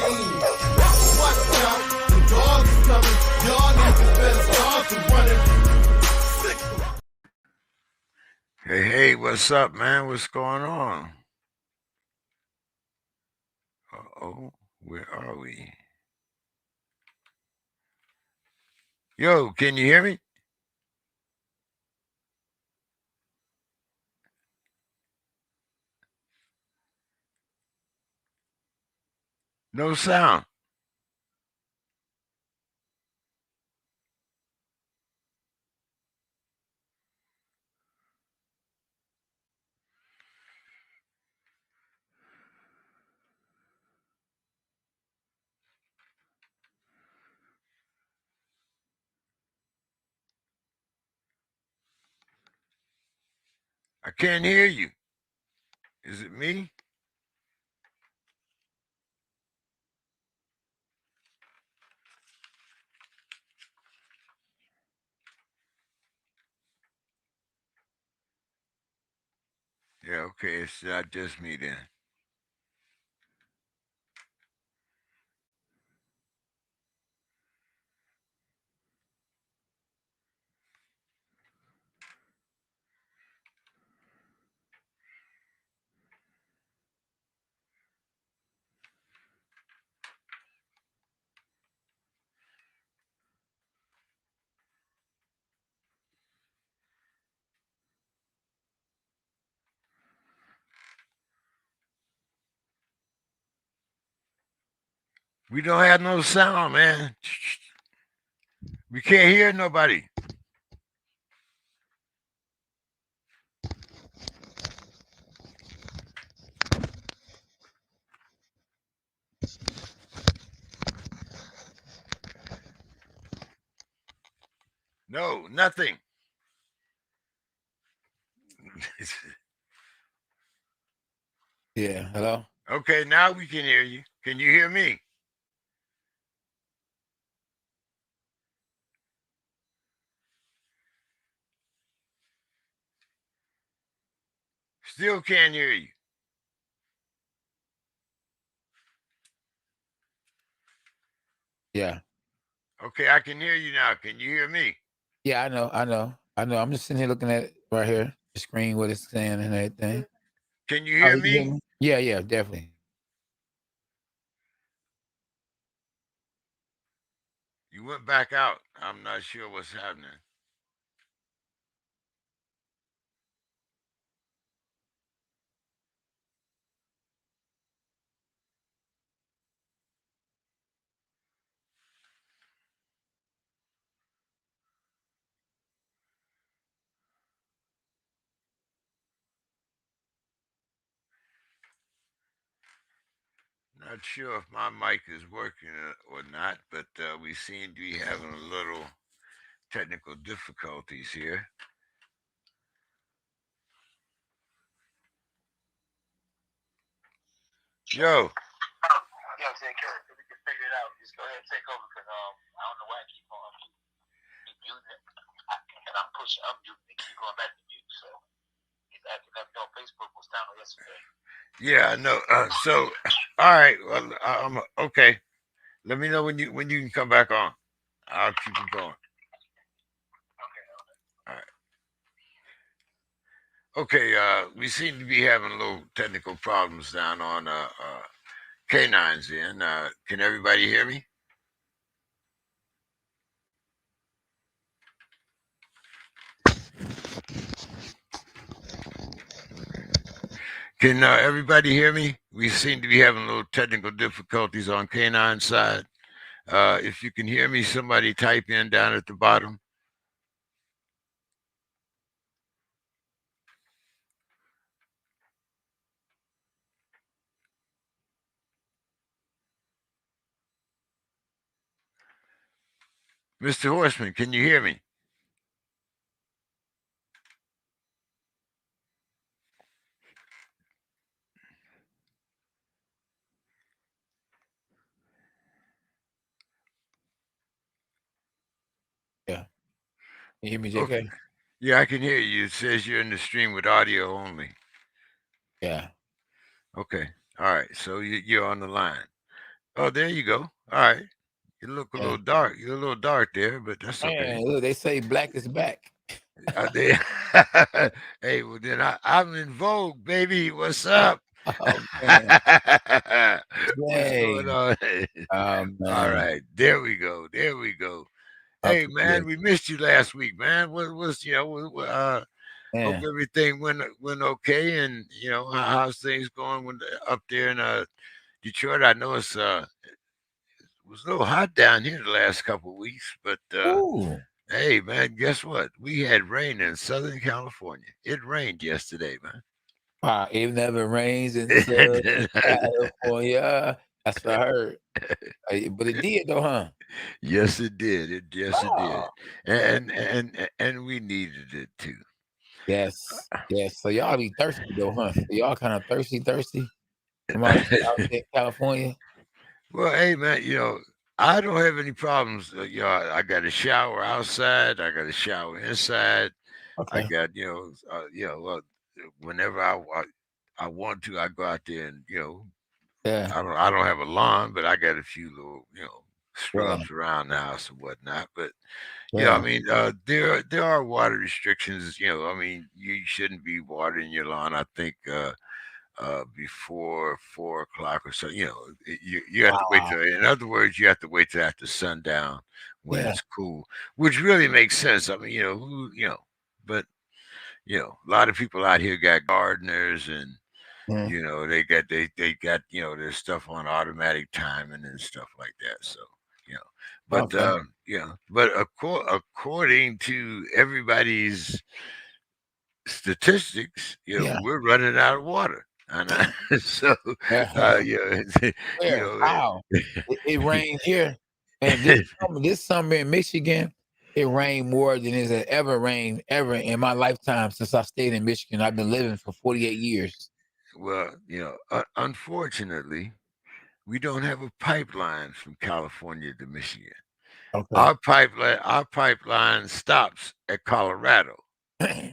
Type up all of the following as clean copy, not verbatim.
mean. Watch out, the dog is coming. Y'all niggas better start to running. Hey, what's up, man? What's going on? Uh-oh, where are we? Yo, can you hear me? No sound. I can't hear you. Is it me? Yeah, okay, it's not just me then. We don't have no sound, man. We can't hear nobody. No, nothing. Yeah, hello? Okay, now we can hear you. Can you hear me? Still can't hear you. Yeah. Okay, I can hear you now. Can you hear me? Yeah, I know. I'm just sitting here looking at it right here, the screen, what it's saying and everything. Can you Oh, hear you can hear me? me? Yeah, definitely. You went back out. I'm not sure what's happening. Not sure if my mic is working or not, but we seem to be having a little technical difficulties here. Yo. Yo, take care. We can figure it out. Just go ahead and take over because I don't know why I keep on muting it. And I'm pushing unmute and keep going back to mute. So he's acting up. No, Facebook was down yesterday. Yeah, no. So, all right. Well, I'm okay. Let me know when you can come back on. I'll keep it going. Okay. All right. Okay. We seem to be having a little technical problems down on K9's end. Can everybody hear me? Can everybody hear me? We seem to be having a little technical difficulties on K9's side. If you can hear me, somebody type in down at the bottom. Mr. Horseman, can you hear me? Yeah. You hear me, JK? Okay. Yeah, I can hear you. It says you're in the stream with audio only. Yeah. Okay. All right. So you're on the line. Oh, there you go. All right. You look a Yeah. little dark. You're a little dark there, but that's okay. Man, look, they say black is back. They, hey, well then I'm in vogue, baby. What's up? Oh man. What's going Dang. on? Oh All man. right, there we go. There we go. I Hey man, appreciate we you. missed you last week, man. What was hope Man. everything went okay, and how's things going up there in Detroit? I know it was a little hot down here the last couple of weeks, but Ooh. hey, man, guess what? We had rain in Southern California. It rained yesterday, Wow, it never rains in Southern man. California. That's what I heard. But it did though, huh? Yes, it did. Yes, it did. Oh, okay. And we needed it too. Yes. Yes. So y'all be thirsty though, huh? So y'all kind of thirsty from out there in California. Well, hey, man, I don't have any problems. I got a shower outside. I got a shower inside. I Okay. got, whenever I want to, I go out there and Yeah. I don't have a lawn, but I got a few little Yeah. scrubs around the house and whatnot. But I Yeah. mean, there are water restrictions. I mean, you shouldn't be watering your lawn. I think before 4 o'clock or so. You have to wait Wow. till. In other words, you have to wait till after sundown when Yeah. it's cool, which really makes sense. I mean, but a lot of people out here got gardeners and Mm. they got their stuff on automatic timing and stuff like that. So you know, but Okay. according to everybody's statistics, Yeah. we're running out of water. And so, Yeah. you Where? know, How? It rained here, and this summer in Michigan, it rained more than it's ever rained ever in my lifetime since I stayed in Michigan. I've been living for 48 years. well, unfortunately, we don't have a pipeline from California to Michigan. Okay. Our pipeline stops at Colorado.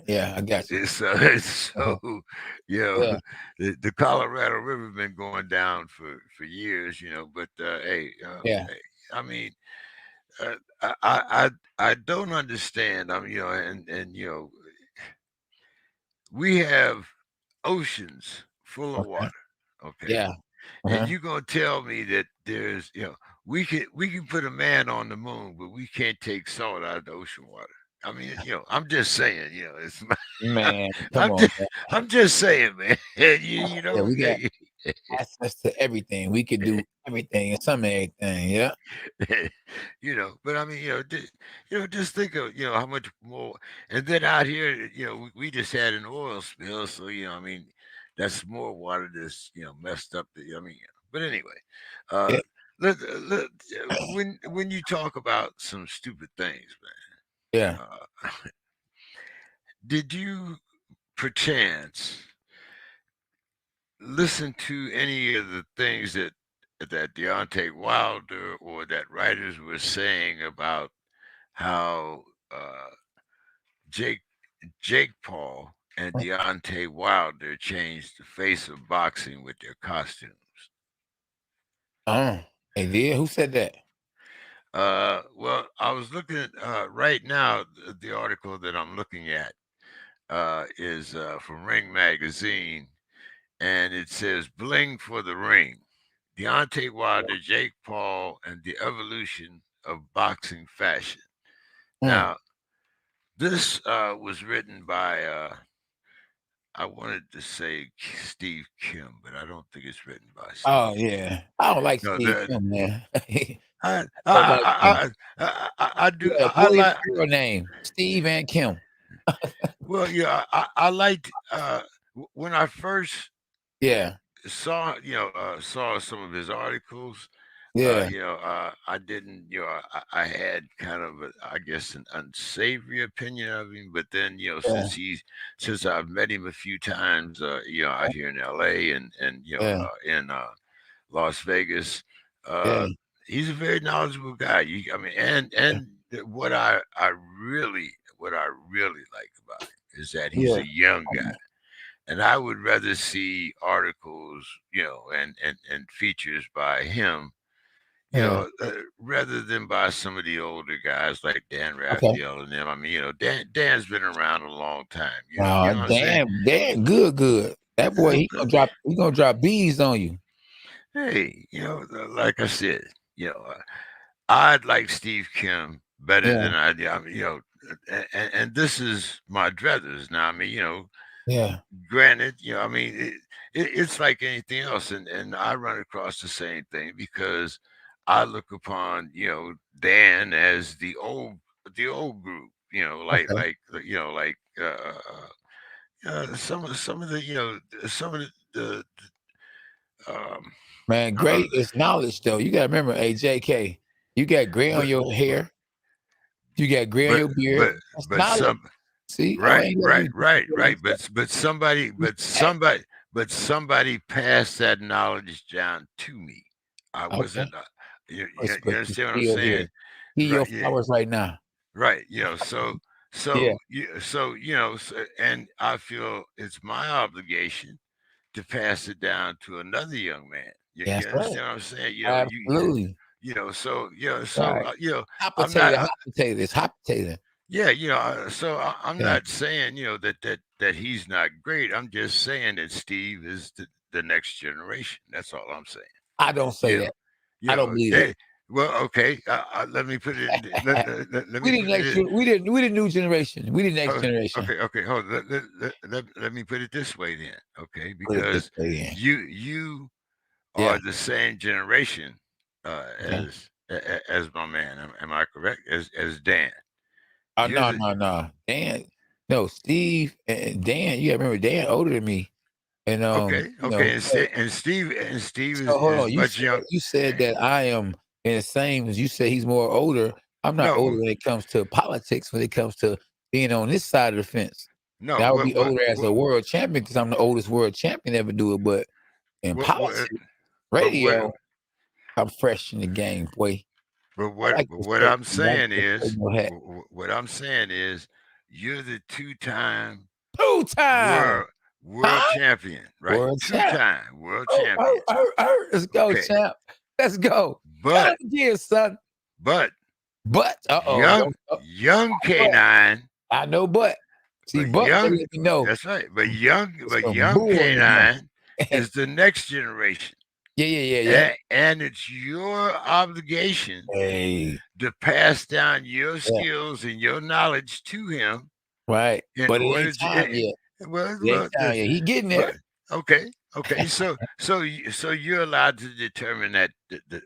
Yeah, I got you. So, Uh-huh. you know, Yeah. the Colorado River been going down for years, but Yeah. hey, I mean, uh, I don't understand. I mean, and we have oceans full of Okay. water, okay, Yeah. and Uh-huh. you gonna tell me that there's we can put a man on the moon, but we can't take salt out of the ocean water. I mean, I'm just saying, it's Man, come I'm on, just man. I'm just saying, man. you Yeah, know, we got access to everything. We could do everything and some everything. Yeah. but I mean, just think of how much more. And then out here, we just had an oil spill, so I mean, that's more water that's messed up. I mean, but anyway, uh, Yeah. when you talk about some stupid things, Yeah. man, did you perchance listen to any of the things that Deontay Wilder or that writers were saying about how Jake Jake Paul and Deontay Wilder changed the face of boxing with their costumes? Oh, they did. Who said that? Well, I was looking at right now. The article that I'm looking at is from Ring Magazine, and it says "Bling for the Ring." Deontay Wilder, Jake Paul, and the evolution of boxing fashion. Mm. Now, this was written by, I wanted to say Steve Kim, but I don't think it's written by Steve Oh Kim. yeah. I don't like No, Steve Kim, man. I I, don't like him. I do. Yeah, I boy and like. girl name. Steve and Kim. Well, yeah, I liked when I first Yeah. saw some of his articles. Yeah. I didn't, I had kind of, I guess, an unsavory opinion of him. But then, Yeah. since I've met him a few times, out here in L.A. and Yeah. in Las Vegas, Yeah. uh, he's a very knowledgeable guy. I mean, what I really like about him is that he's Yeah. a young guy. And I would rather see articles, and features by him rather than by some of the older guys like Dan Okay. Raphael and them. I mean, Dan's been around a long time. You know what I'm saying? Dan, good. That boy, he gonna drop bees on you. Hey, like I said, I'd like Steve Kim better than I do. I mean, and this is my druthers now. I mean, Yeah. granted, I mean, it's like anything else, and I run across the same thing because I look upon, Dan as the old group, Okay. some of the some of the um Man, gray is knowledge though. You gotta remember, JK, you got gray on but your hair, you got gray on but your beard. but That's but knowledge. some See, I right ain't letting right you right right stuff. but somebody passed that knowledge down to me. I Okay. wasn't you But you understand what I'm still here. saying? See your Right, yeah, flowers right now. right, Yeah, and I feel it's my obligation to pass it down to another young man. You that's right. understand what I'm saying? Absolutely. So Right. Hot I'm potato, not. hot potato. It's hot potato. Yeah, I'm Yeah. not saying that he's not great. I'm just saying that Steve is the next generation. That's all I'm saying. I don't say You know, that. I don't believe that. well, okay. Let me put it. Let We me the put next it. we the new generation. We the next Oh, generation. okay. Hold. Let me put it this way then. Okay, Put it this because way in. you Yeah. are the same generation Okay. as my man. Am I correct? As Dan. Oh, You're the no. Dan, no, Steve and Dan, you gotta remember Dan older than me. And okay. And Steve so hold is on. much young. You said that I am in the same as you said he's more older. I'm not older No, when it comes to politics, when it comes to being on this side of the fence. no. And I would be older as a world champion because I'm the oldest world champion ever do it. But in What, politics, but what, radio, I'm fresh in the game, boy. but I what, like but to what say, I'm I like saying to say is, no hat. what I'm saying is, you're the two-time 2 time, world world huh? champion, right? World champ. Two-time world champion. Let's go, Okay, champ. Let's go. Tell but him again, son. but But young young but K9, I know but. See, but but let young me know. that's right. But young Some bull in his mouth. K9 is the next generation. Yeah. And it's your obligation Hey, to pass down your yeah, skills and your knowledge to him right. in But it order ain't time to yet. well, It ain't well time yet. He getting but there. okay, so you're allowed to determine that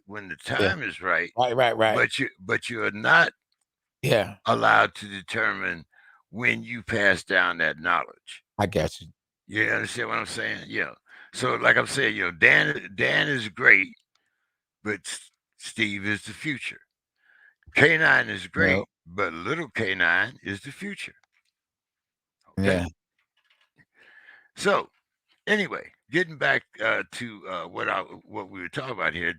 when the Yeah. time is right, Right. but you're not Yeah, allowed to determine when you pass down that knowledge. I got you. You understand what I'm saying? So like I'm saying, Dan is great, but Steve is the future. K9 is No, great, but little K9 is the future. Okay. yeah. So anyway, getting back to what we were talking about here,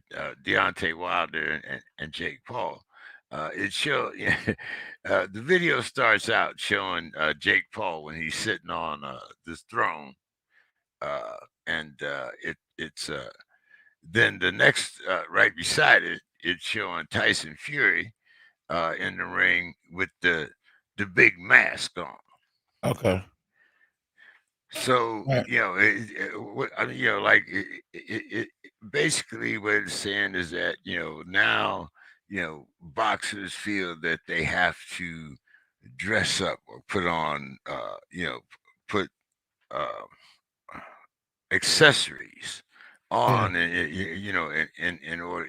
Deontay Wilder and Jake Paul. It show the video starts out showing Jake Paul when he's sitting on this throne, uh, and it's then the next right beside it, it's showing Tyson Fury in the ring with the big mask on. Okay. So Right. I mean, basically what it's saying is that now boxers feel that they have to dress up or put on put uh, accessories Yeah. on and in order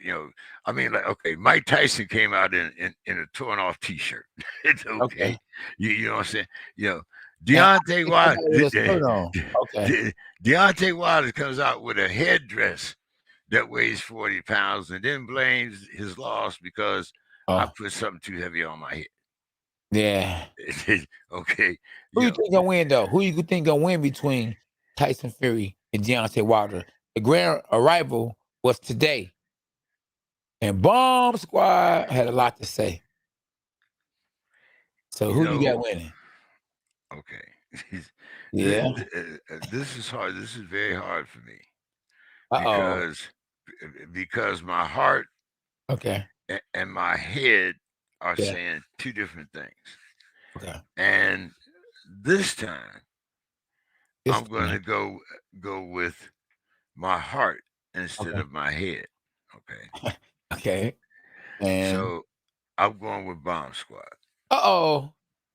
I mean, like, okay, Mike Tyson came out in a torn off t-shirt. It's Okay. okay. You know what I'm saying? you know Now I Deontay see somebody with a Wilder skirt on. Okay. Deontay Wilder comes out with a headdress that weighs 40 pounds and then blames his loss because I Oh, put something too heavy on my yeah. head. Okay. Who you you know think gonna win though? Who you think gonna win between Tyson Fury and Deontay Wilder? The grand arrival was today, and Bomb Squad had a lot to say. So you who you got know winning? Okay. Yeah. This is hard. This is very hard for me Uh oh. because my heart Okay. and my head are Yeah. saying two different things. Okay. And this time, This I'm going to go with my heart instead Okay. of my head. Okay. Okay. And So I'm going with Bomb Squad.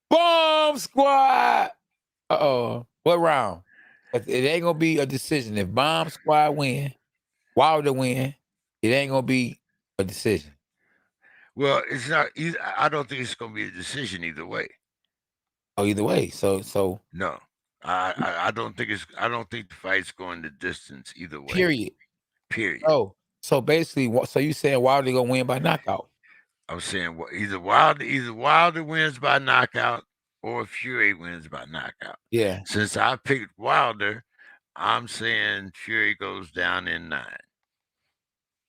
Bomb Squad. What round? It ain't gonna be a decision. If Bomb Squad win, Wilder win, it ain't gonna be a decision. Well, it's not. I don't think it's going to be a decision either way. Oh, either way. So No, I don't think it's. I don't think the fight's going the distance either way. period. Period. Oh, so basically, so you saying Wilder gonna win by knockout? I'm saying either Wilder wins by knockout or Fury wins by knockout. Yeah, Since I picked Wilder, I'm saying Fury goes down in 9.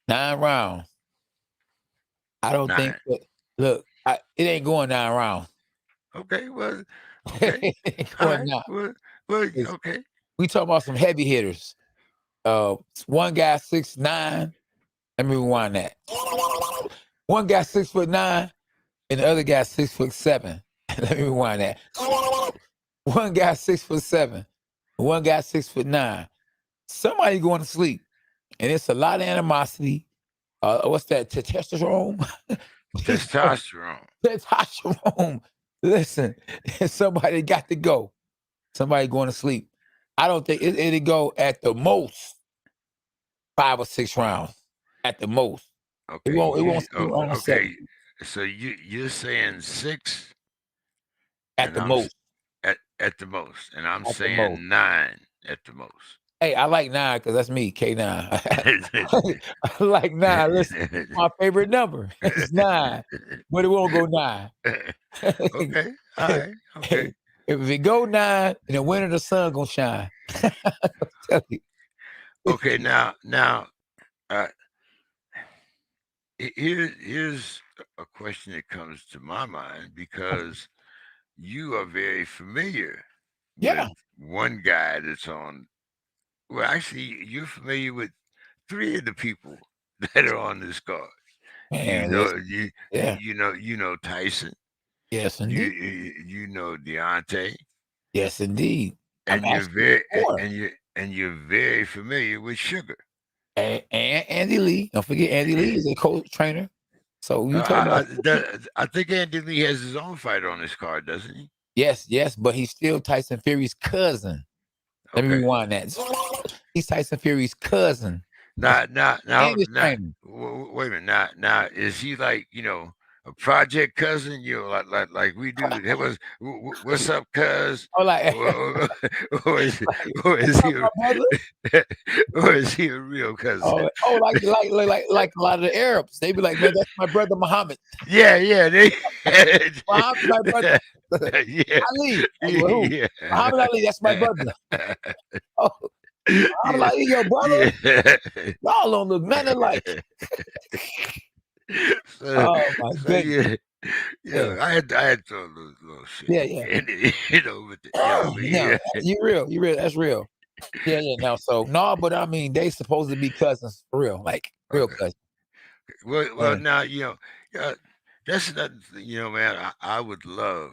9 rounds. I don't 9. think that. Look, it ain't going 9 rounds. Okay, well, okay. It ain't All going right. 9. Well, It's- okay. We talking about some heavy hitters. One guy 6'9". Let me rewind that. One guy 6'9", and the other guy 6'7". Let me rewind that. One guy 6'7", one guy 6'9". Somebody going to sleep, and it's a lot of animosity. What's that? Testosterone. Testosterone. Testosterone. Listen, somebody got to go. Somebody going to sleep. I don't think it'll go at the most 5 or 6 rounds. At the most. Okay. It won't sleep on okay. 7. So you're saying 6 At and the I'm most. at the most, and I'm At the most. saying 9 at the most. Hey, I like 9 because that's me, K9. I like 9. Listen, my favorite number. It's 9, but it won't go 9. Okay. All right. Okay. If it go 9, in the winter the sun gonna shine. I'll tell you. Okay. Now, here's a question that comes to my mind because you are very familiar Yeah. with one guy that's on. Well, actually, you're familiar with 3 of the people that are on this card. Man, yeah. You know Tyson. Yes, You indeed. you know Deontay, Yes, indeed. and I'm you're asking very for. and you're very familiar with Sugar. And Andy Lee. Don't forget Andy Lee is a coach trainer. So you talking about I think Andy Lee has his own fighter on this card, doesn't he? yes, but he's still Tyson Fury's cousin. Let me Okay. rewind that. He's Tyson Fury's cousin. Now, And his trainer. wait a minute. Now, is he like a project cousin? Like we do. That was what's up, cuz? Oh, like, Or is he my brother? or is he a real cousin? Like a lot of the Arabs. They be like, man, that's my brother Muhammad. Yeah. Muhammad, my brother. Yeah. Ali. Yeah. Muhammad Ali, that's my brother. Oh, Muhammad Ali, your brother? Yeah. Y'all don't look nothing alike. Oh my goodness. Yeah. I had to throw a little shit. Yeah. And, with the, You real. That's real. Yeah. No, but I mean, they supposed to be cousins for real, like real cousins. Well, now that's not man. I would love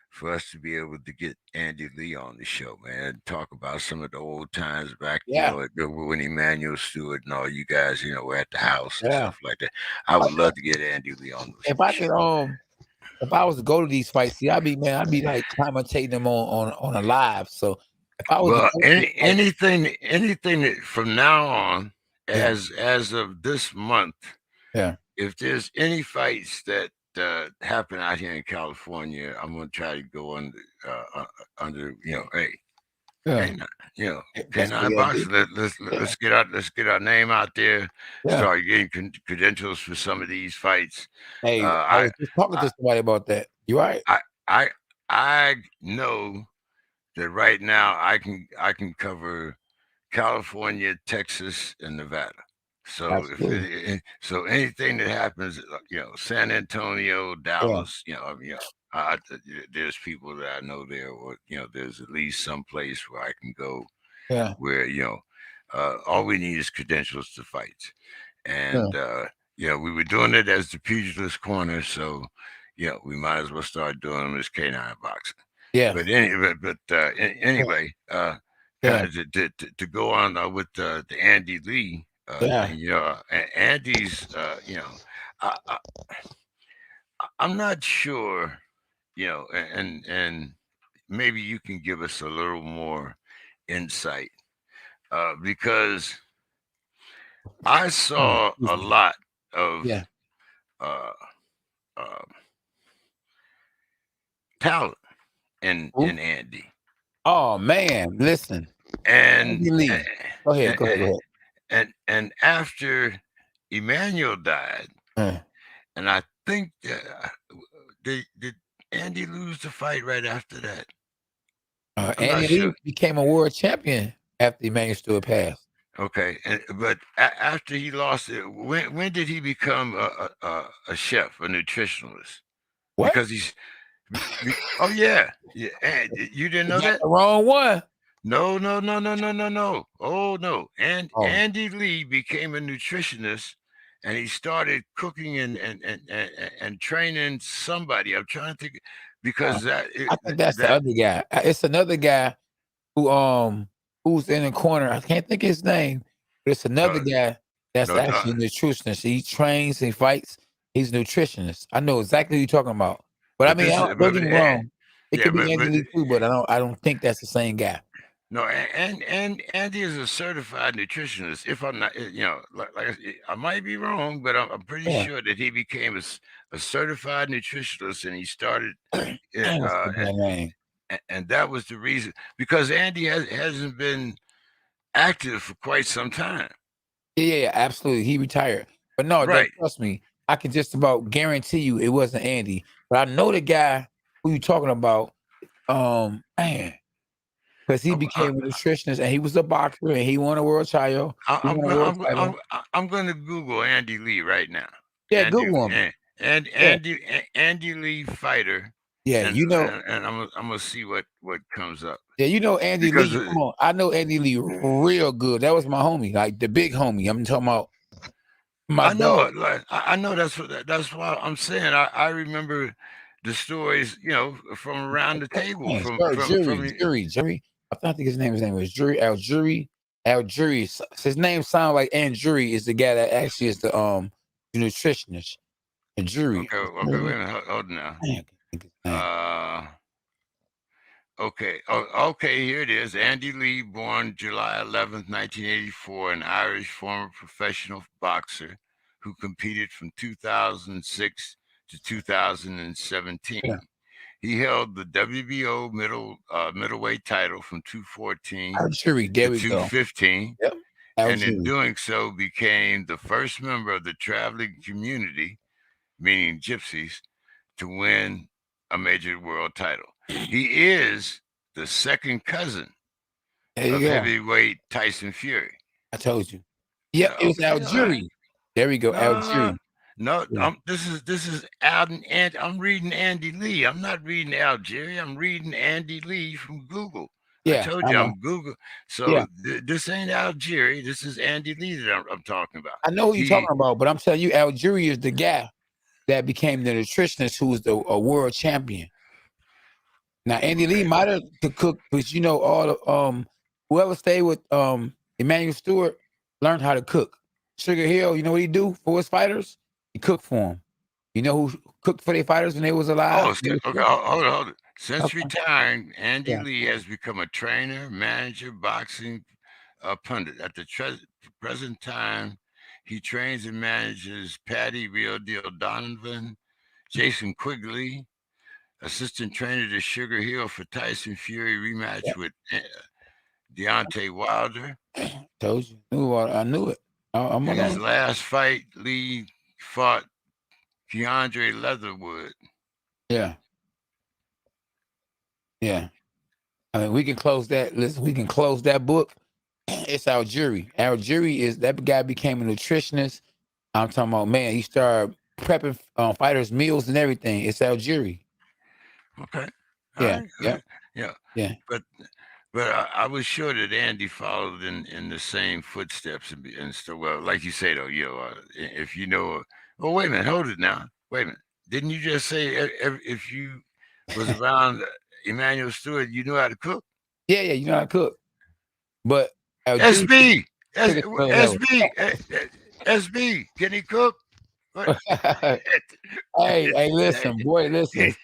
for us to be able to get Andy Lee on the show, man, and talk about some of the old times back, when Emmanuel Stewart and all you guys, were at the house and stuff like that. I would love to get Andy Lee on the show. If I could, if I was to go to these fights, see, I'd be like commentating them on a live. So if I was anything that from now on, as of this month, if there's any fights that happen out here in California, I'm gonna try to go under K9 boxing. Let's get our name out there. Start getting credentials for some of these fights. Hey, I was just talking to somebody about that. You right? I know that right now I can cover California, Texas, and Nevada. So so anything that happens, San Antonio, Dallas, there's people that I know there, or there's at least some place where I can go, where all we need is credentials to fight, and Yeah, we were doing it as the pugilist corner, so yeah, we might as well start doing them as canine boxing. Yeah. But anyway, Yeah. to go on with the Andy Lee Yeah. thing, Andy's, I, I, I'm not sure, and maybe you can give us a little more insight because I saw Excuse a me. lot of Yeah. uh, uh, talent in Who? Andy, Oh man, listen. and Andy Lee. Go ahead. Go ahead. Go ahead. and after Emmanuel died, Uh, and I think did Andy lose the fight right after that? I'm not Andy sure. Lee became a world champion after Emmanuel Stewart passed. Okay, but after he lost it, when did he become a chef, a nutritionalist? What? Because oh yeah, and you didn't You know got that? the wrong one. No, no, no, no, no, no, no. Oh no. And Oh, Andy Lee became a nutritionist and he started cooking and training somebody. I'm trying to think uh, because I think that's the that other guy. It's another guy who's in the corner. I can't think of his name, but it's another no guy that's no actually a nutritionist. He trains, he fights. He's a nutritionist. I know exactly what you're talking about. But I but mean, this is don't get me wrong. It yeah could be Andy but Lee too, but I don't think that's the same guy. no, and Andy is a certified nutritionist. If I'm not, like I might be wrong, but I'm pretty Yeah. sure that he became a certified nutritionist, and he started, What's the guy's name? and that was the reason because Andy hasn't been active for quite some time. Yeah, absolutely. He retired. But no, Right. trust me, I can just about guarantee you it wasn't Andy. But I know the guy who you talking about. Man, because he I'm, I, became a nutritionist and he was a boxer and he won a world title. I- He I'm won a going world title. I'm going to Google Andy Lee right now. Yeah, Andy Google him. and Yeah, Andy Lee fighter, yeah. and I'm gonna see what comes up Yeah, Andy because Lee. Come on, I know Andy Lee real good. That was my homie, like the big homie. I'm talking about my I know dog. it. Like I know that's why I'm saying I remember the stories, from around the table Man, from Jury. I think his name was Jury. Al Jury. His name sounds like Jury is the guy that actually is the nutritionist. And Jury. okay, wait a minute, hold on now. Man, I can't think of his name. Okay. Oh, okay, here it is. Andy Lee, born July 11th, 1984, an Irish former professional boxer who competed from 2006 to 2017. Yeah. He held the WBO middleweight title from 214 Al Jury. to There we go. 215, Yep. Al and in Jury. doing so became the first member of the traveling community, meaning gypsies, to win a major world title. He is the second cousin There you of go. heavyweight Tyson Fury. I told you. Yep, it was Okay, Al all right. Jury. There we go. Al No, Jury. no, Yeah. this is Alden, and I'm reading Andy Lee. I'm not reading Al Jerry. I'm reading Andy Lee from Google. I Yeah, told I you know. I'm Google. So Yeah. this ain't Al Jerry. This is Andy Lee that I'm talking about. I know who you're talking about, but I'm telling you, Al Jury is the guy that became the nutritionist who was a world champion. Now, Andy Lee Okay. might have could cook, but all the whoever stayed with Emmanuel Stewart learned how to cook. Sugar Hill, you know what he do for his fighters? He cooked for them. You know who cooked for their fighters when they was alive? Oh, okay. Hold on. Since Okay. retiring, Andy Yeah. Lee has become a trainer, manager, boxing pundit. At the present time, he trains and manages Patty Real Deal Donovan, Jason Quigley, assistant trainer to Sugar Hill for Tyson Fury rematch Yeah. with Deontay Wilder. Told you. I knew it. I'm In his alone. last fight, Lee fought Keandre Leatherwood. Yeah. Yeah. I mean, we can close that. Listen, we can close that book. It's Al Jury. Al Jury is that guy became a nutritionist. I'm talking about, man, he started prepping fighters' meals and everything. It's Al Jury. Okay. Yeah. All Yeah. right. Yeah. Yeah. But But I was sure that Andy followed in the same footsteps and still, well, like you say though, if you know, oh wait a minute, hold it now, wait a minute, didn't you just say if you was around Emmanuel Stewart, you knew how to cook? Yeah, you know how to cook. But Juice SB, took it to another level. SB, can he cook? What? Hey, listen, boy, listen.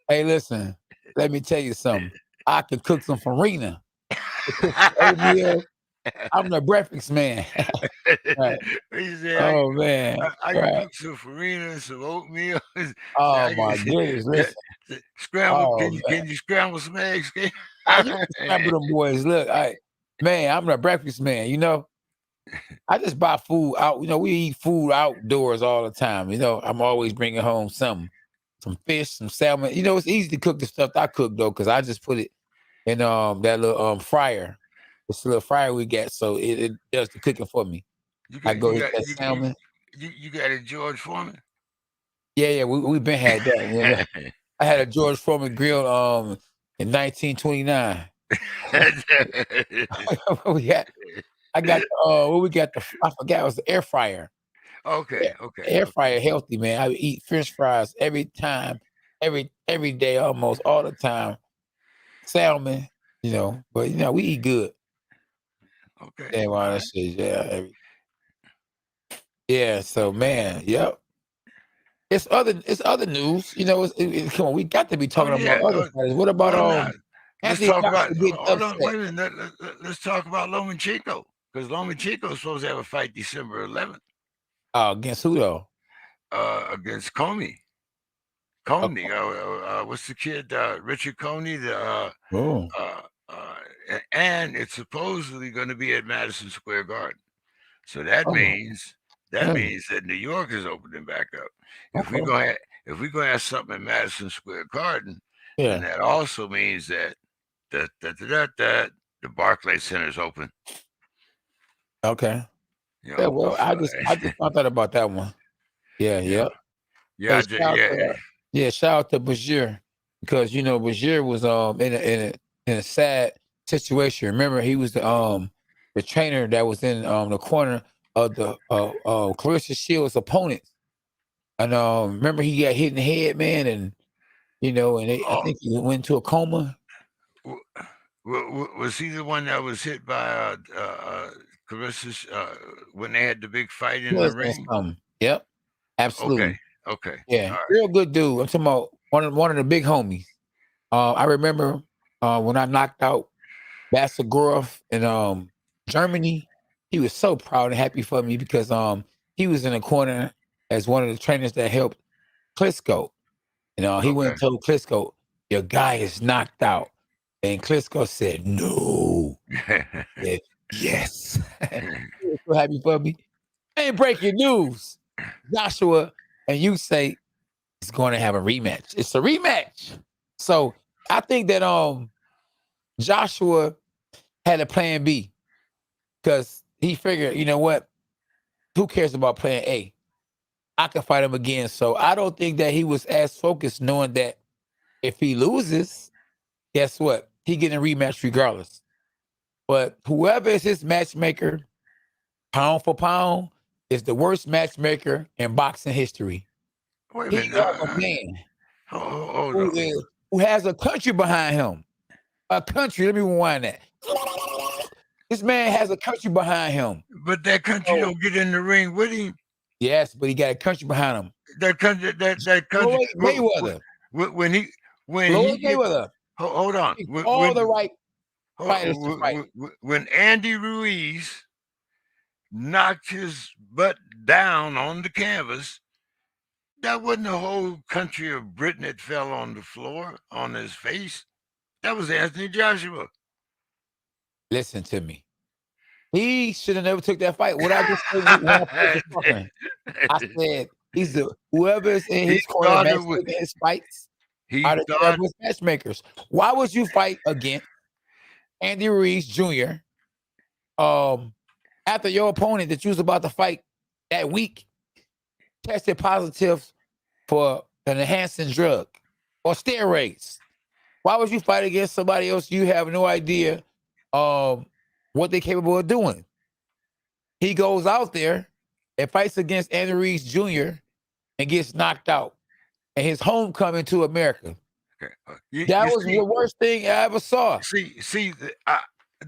Hey, listen. Let me tell you something. I can cook some farina. I can cook some oatmeal. I'm the breakfast man. Right. He said, Oh man. I can Right. cook some farina, some oatmeal. Oh my goodness. Listen. Scramble. Oh man. Can you scramble some eggs? I used to scramble them boys. Look, man, I'm the breakfast man, you know. I just buy food out. You know, we eat food outdoors all the time. You know, I'm always bringing home some fish, some salmon. You know, it's easy to cook the stuff I cook though, because I just put it in that little fryer. It's a little fryer we got, so it does the cooking for me. I go hit that salmon. You got a George Foreman? Yeah, we been had that. You know? I had a George Foreman grill in 1929. I got what we got I forgot, it was the air fryer. Okay. Air fryer healthy, man. I would eat French fries every time, every day, almost all the time. Salmon, you know, but you know, we eat good. Okay. Yeah, well, that shit, yeah. So man, yep. It's other news. You know, come on, we got to be talking about other fighters. What about let's Anthony talk Joshua about. getting Hold on, upset? wait a minute. Let's talk about Lomachenko, because Lomachenko is supposed to have a fight December 11th. Against who though? Against Comey. What's the kid? Richard Coney. And it's supposedly going to be at Madison Square Garden. So that means that New York is opening back up. If we're gonna have something at Madison Square Garden, then that also means that the Barclays Center is open. Okay. You know, Well, I just found out about that one. Yeah. Hey, shout out to Bashir, because you know Bashir was in a sad situation. Remember, he was the trainer that was in the corner of the Clarissa Shields' opponents, and remember he got hit in the head, man, and you know, and I think he went into a coma. Was he the one that was hit by Clarissa when they had the big fight in the ring? Yep, absolutely. Okay. Yeah, real good dude. I'm talking about one of the big homies. I remember when I knocked out Basagorov in Germany, he was so proud and happy for me because he was in the corner as one of the trainers that helped Klitschko. You know, he went and told Klitschko, "Your guy is knocked out," and Klitschko said, "No." Said, yes. He was so happy for me. And breaking news, Joshua and you say is going to have a rematch. It's a rematch. So I think that Joshua had a plan B because he figured, you know what? Who cares about plan A? I can fight him again. So I don't think that he was as focused, knowing that if he loses, guess what? He getting a rematch regardless. But whoever is his matchmaker, pound for pound, is the worst matchmaker in boxing history. Wait a He minute. has a man Hold who has a country behind him. A country. Let me rewind that. This man has a country behind him. But that country don't get in the ring with him. Yes, but he got a country behind him. That country. Floyd Mayweather. When he Mayweather. Hold on. All the right fighters to fight. When Andy Ruiz knocked his butt down on the canvas, that wasn't the whole country of Britain that fell on the floor on his face. That was Anthony Joshua. Listen to me. He should have never took that fight. What I just said, I said he's whoever's in his corner matchmaking his fights are the best matchmakers. Why would you fight against Andy Ruiz Jr. After your opponent that you was about to fight that week tested positive for an enhancing drug or steroids? Why would you fight against somebody else you have no idea what they're capable of doing. He goes out there and fights against Andy Reese Jr. and gets knocked out. And his homecoming to America. Okay. That was the worst thing I ever saw See,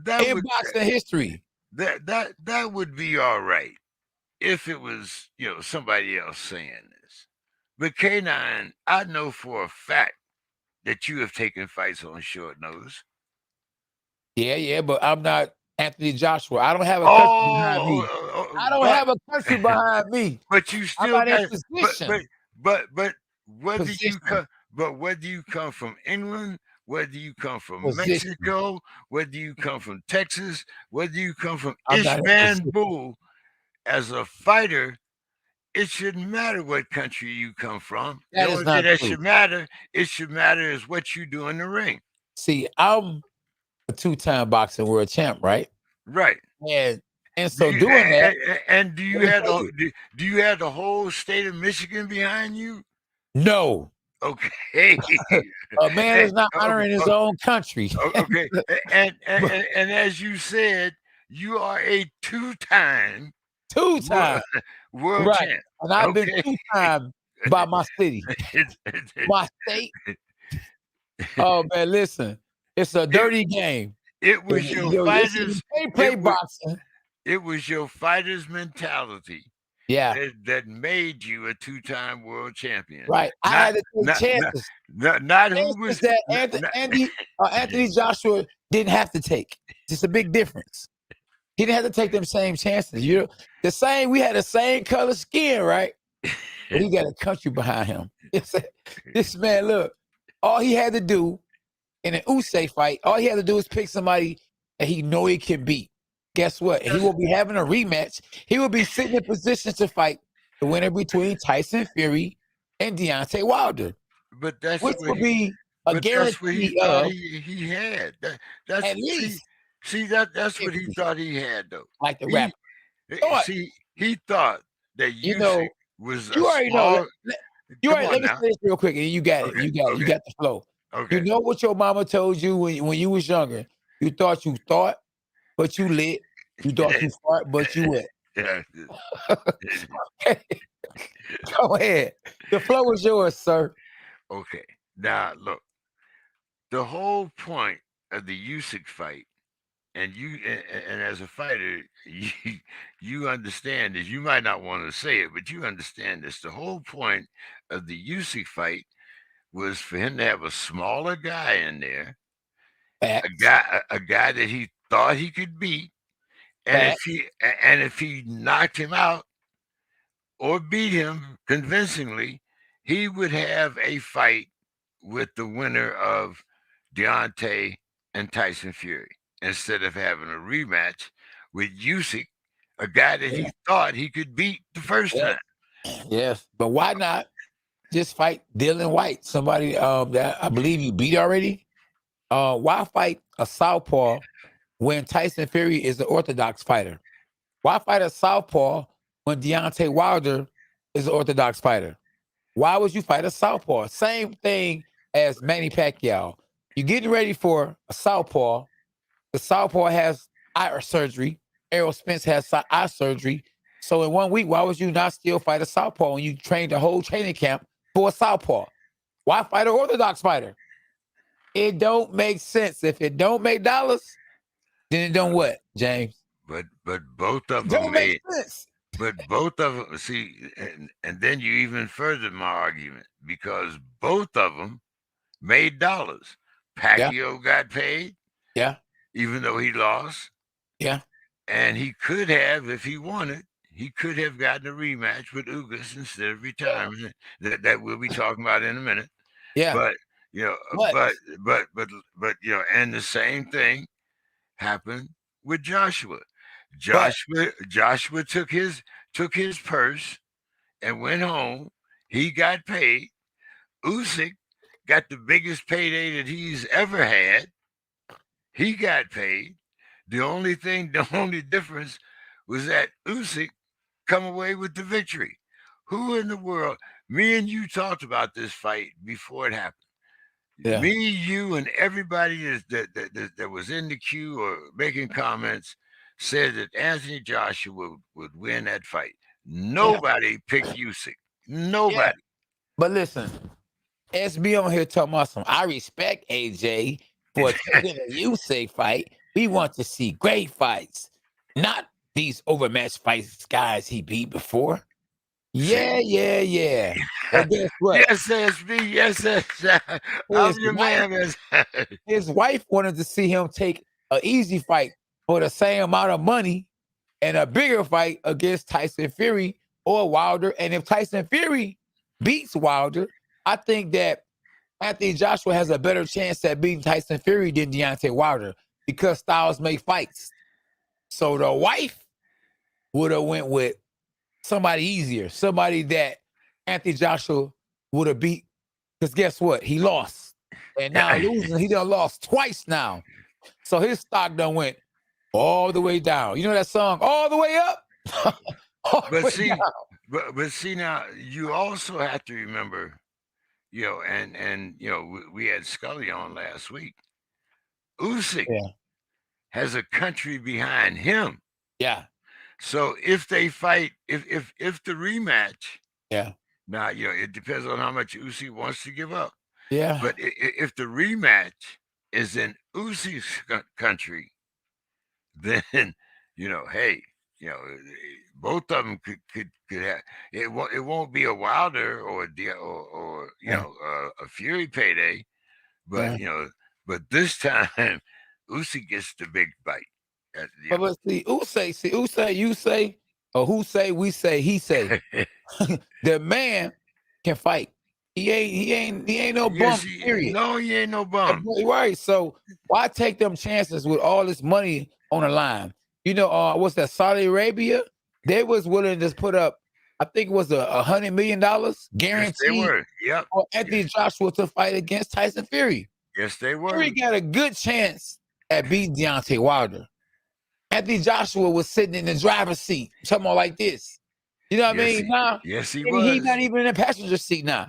that in would boxing history. that would be all right if it was somebody else saying this. But K9, I know for a fact that you have taken fights on short notice. Yeah, but I'm not Anthony Joshua. I don't have a country behind me. I don't have a country behind me. But you still I'm not got in position. but whether you come whether you come from England, whether you come from Mexico, whether you come from Texas, whether you come from Istanbul, as a fighter, it shouldn't matter what country you come from. That the is only not thing that true. should matter, it should matter is what you do in the ring. See, I'm a 2-time boxing world champ, right? Right. And so doing that. And do you have the whole state of Michigan behind you? No. Okay. A man is not honoring his own country. Okay. And as you said, you are a two-time world champ. And I've been 2 times by my city. My state. Oh man, listen. It's a dirty game. It was your fighters. Play boxing. It was your fighters' mentality. Yeah. That made you a 2-time world champion. Right. I had to take chances. Not who was that Anthony Joshua didn't have to take. It's a big difference. He didn't have to take them same chances. We had the same color skin, right? But he got a country behind him. This man, look, all he had to do in an Usyk fight, all he had to do is pick somebody that he know he can beat. Guess what? He will be having a rematch. He will be sitting in position to fight the winner between Tyson Fury and Deontay Wilder. But that's which would be a guarantee. That's what he thought he had. That's at least. See that's what he thought he had, though. Like the rapper. He thought that you was you already know. Let me say this real quick, and you got it. Okay, You got the flow. Okay. You know what your mama told you when you was younger? You thought, but you lit. You thought you fart, but you wet. Yeah. Go ahead. The flow is yours, sir. Okay. Now look, the whole point of the Usyk fight, and as a fighter, you understand this. You might not want to say it, but you understand this. The whole point of the Usyk fight was for him to have a smaller guy in there, a guy that he thought he could beat, and if he knocked him out or beat him convincingly, he would have a fight with the winner of Deontay and Tyson Fury, instead of having a rematch with Usyk, a guy that he thought he could beat the first time. Yes, but why not just fight Dylan White, somebody that I believe you beat already? Why fight a southpaw when Tyson Fury is the orthodox fighter? Why fight a southpaw when Deontay Wilder is an orthodox fighter? Why would you fight a southpaw? Same thing as Manny Pacquiao. You're getting ready for a southpaw. The southpaw has eye surgery. Errol Spence has eye surgery. So in 1 week, why would you not still fight a southpaw when you trained the whole training camp for a southpaw? Why fight an orthodox fighter? It don't make sense. If it don't make dollars, then it don't what, James? But both of them don't make sense. But both of them, see, and then you even furthered my argument, because both of them made dollars. Pacquiao got paid. Yeah. Even though he lost. Yeah. And he could have, if he wanted, he could have gotten a rematch with Ugas instead of retirement. That we'll be talking about in a minute. Yeah. But and the same thing happened with Joshua. Joshua took his purse and went home. He got paid. Usyk got the biggest payday that he's ever had. He got paid. The only difference was that Usyk come away with the victory. Who in the world? Me and you talked about this fight before it happened. Yeah. Me, you, and everybody that was in the queue or making comments said that Anthony Joshua would win that fight. Nobody picked Usyk. Nobody. But listen, SB on here talking about some. I respect AJ for taking a Usyk fight. We want to see great fights, not these overmatched fights guys he beat before. Yeah. Well, guess what? Yes, SB. Yes, I'm your man. His wife wanted to see him take an easy fight for the same amount of money and a bigger fight against Tyson Fury or Wilder. And if Tyson Fury beats Wilder, I think that Anthony Joshua has a better chance at beating Tyson Fury than Deontay Wilder because styles make fights. So the wife would have went with somebody easier, somebody that Anthony Joshua would have beat. Because guess what? He lost. And now losing, he done lost twice now. So his stock done went all the way down. You know that song, All the Way Up? But see now, you also have to remember, and we had Scully on last week. Usyk has a country behind him. Yeah. So if they fight, if the rematch, yeah. Now it depends on how much Usyk wants to give up. Yeah. But if the rematch is in Usyk's country, then hey, both of them could have it. It won't be a Wilder or a Fury payday, but but this time Usyk gets the big bite. But see, Usyk, you say, or who say, we say, he say. The man can fight. He ain't no bum. Period. No, he ain't no bum. Right. So why take them chances with all this money on the line? What's that? Saudi Arabia? They was willing to put up, I think it was $100 million guaranteed. Yes, they were. Yep. For Anthony Joshua to fight against Tyson Fury. Yes, they were. Fury got a good chance at beating Deontay Wilder. Anthony Joshua was sitting in the driver's seat, something like this. You know what I mean? Nah, yes, he was. He's not even in the passenger seat now.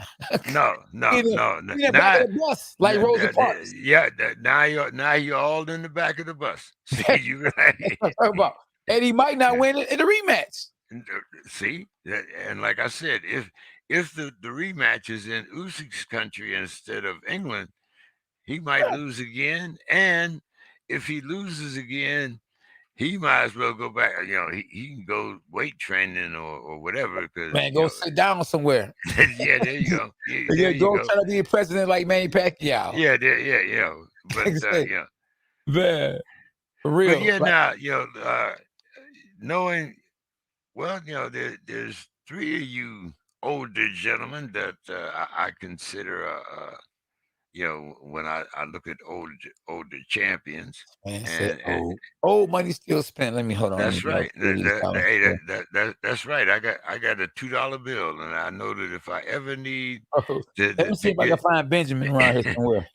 No. He's in the back of the bus, like Rosa Parks. Yeah, now you're all in the back of the bus. See, you right. And he might not win it in the rematch. See, and like I said, if the rematch is in Usyk's country instead of England, he might lose again. And if he loses again, he might as well go back. He can go weight training or whatever. Man, go sit down somewhere. Yeah, there you go. Go try to be a president like Manny Pacquiao. Yeah. But man, for real. But now knowing, well, there's three of you older gentlemen that I consider when I look at older champions. And old money still spent. Let me hold on. That's right. That's right. I got a $2 bill, and I know that if I ever need, let me see if I can find Benjamin around here somewhere.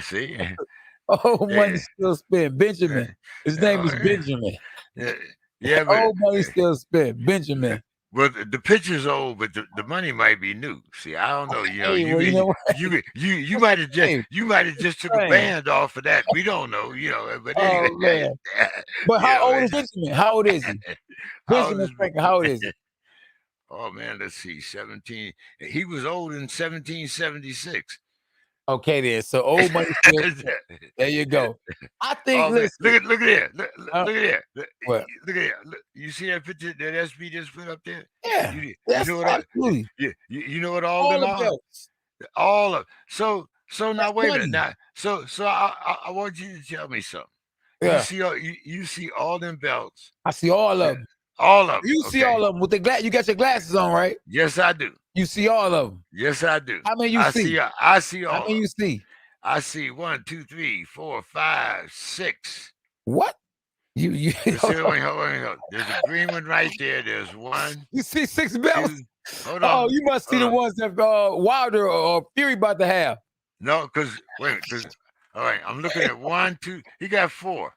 see. Old money still spent. Benjamin. His name is Benjamin. Yeah, but old money still spent. Benjamin. Well, the picture's old, but the money might be new. See, I don't know. You might have just took a band off of that. We don't know. But anyway. Oh, man. But how old is Benjamin? How old is he? Benjamin Franklin. How old is he? Oh man, let's see. 17. He was old in 1776. Okay, then. So old money still. There you go. I think. Look at here. Look at here. What? Look at here. You see that picture that SB just put up there? Yeah. You know what? Absolutely. You know what all them are? All of. So now wait a minute. Now, so I want you to tell me something. Yeah. You see all them belts. I see all of them. All of them. You see all of them with the glass. You got your glasses on, right? Yes, I do. You see all of them. Yes, I do. How many you see? I see all. How many you see? I see 1, 2, 3, 4, 5, 6. What? You hold on. There's a green one right there. There's 1. You see 6 belts? 2, hold on. Oh, you must see the ones that Wilder or Fury about to have. No, because all right, I'm looking at 1, 2. He got 4.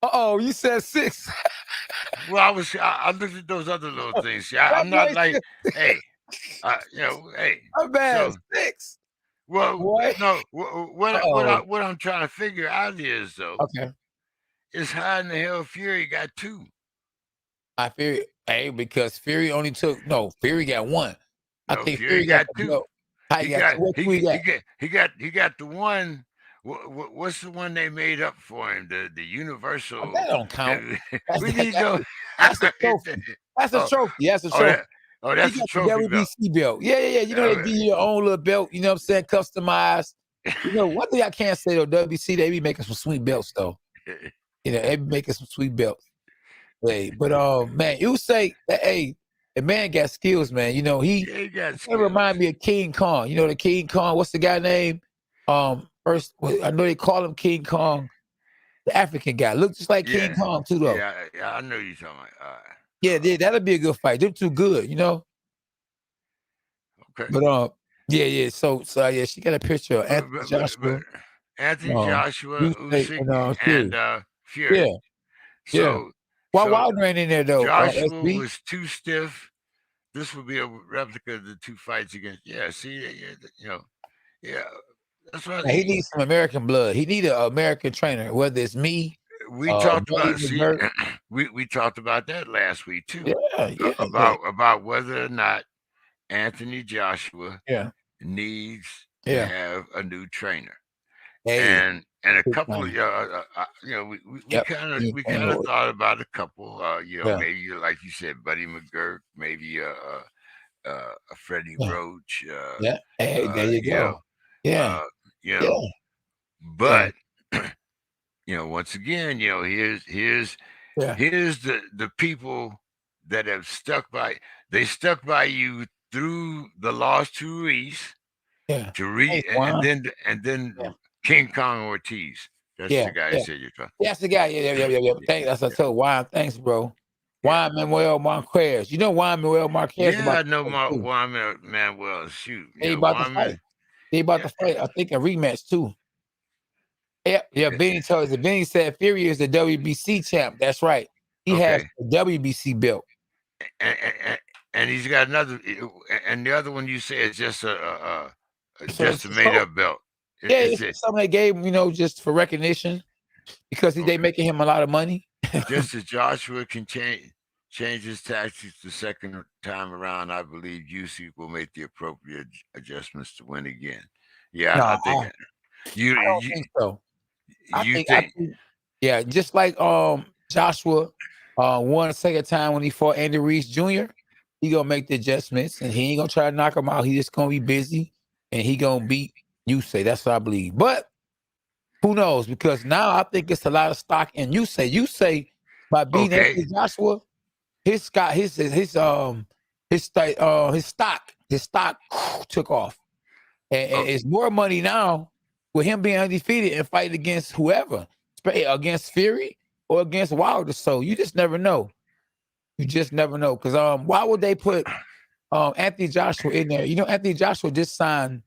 Oh, you said 6. Well, I looked at those other little things. I'm not like, hey, hey. I'm bad. 6. Well, Boy. no. Uh-oh. What I'm trying to figure out is though, Okay. is how in the hell Fury got 2? I Fury, hey, because Fury only took Fury got 1. I No, think Fury Fury got got the 2. belt. How He you got got two? What two he got? he got the one. What's the one they made up for him? The Oh, Universal. that don't count. That's We need to know. that's a trophy. That's a oh, trophy. That's a oh, trophy. He that's a got the trophy belt. WBC belt. Yeah. You know, they give you your own little belt, you know what I'm saying? Customized. You know, one thing I can't say though, WBC, they be making some sweet belts though. You know, they be making some sweet belts. Hey, but man, you say that the man got skills, man. You know, he Yeah, he got kind of skills. remind me of King Kong. You know the King Kong, what's the guy name? First I know they call him King Kong, the African guy. Look just like King Kong too, though. Yeah, I know you're talking about. Yeah, that'll be a good fight. They're too good, you know. Okay. But yeah. So yeah, she got a picture of Anthony Joshua, Anthony Joshua, Usyk, Usyk, and and Fury. Yeah. So Why Wilder ain't in there though? Joshua SB? was too stiff. This will be a replica of the 2 fights against. Yeah, see, you know, yeah. That's what He needs some American blood. He need an American trainer, whether it's me. we talked Buddy about. See, McGirt. we talked about that last week too. Yeah. About whether or not Anthony Joshua Yeah. needs to have a new trainer. Hey, and a big couple time. of you know, we Yep. kind of You can't know it. thought about a couple. You know, Yeah. maybe like you said, Buddy McGirt, maybe a Freddie Yeah. Roach. Yeah. Hey, there you You go. know, Yeah. you know, Yeah. but you know, once again, you know, here's Yeah. the people that have stuck by. They stuck by you through the loss to Reese. Yeah. To and then Yeah. King Kong Ortiz. That's Yeah. the guy Yeah. that said you're talking. That's the guy. Yeah. Thanks. That's what I told Juan. Thanks, bro. Juan Manuel Marquez. You know Juan Manuel Marquez Yeah, about I know to fight, too. Juan Manuel. Shoot, They you know, about to fight. They about to fight. I think a rematch too. Yeah. Benny told us. Benny said Fury is the WBC champ. That's right. He has the WBC belt. And he's got another. And the other one you say is just So just a made up belt. It's something they gave him, you know, just for recognition because they making him a lot of money. Just as Joshua can change his tactics the second time around, I believe Usyk will make the appropriate adjustments to win again. Yeah, No, I think I don't think so. You I think, yeah, just like Joshua won a second time when he fought Andy Reese Jr., he gonna make the adjustments and he ain't gonna try to knock him out. He just gonna be busy and he gonna beat Usyk. That's what I believe. But who knows? Because now I think it's a lot of stock in Usyk by beating Anthony Joshua, his stock took off. And it's more money now with him being undefeated and fighting against whoever, against Fury or against Wilder. So you just never know. You just never know. Because why would they put Anthony Joshua in there? You know, Anthony Joshua just signed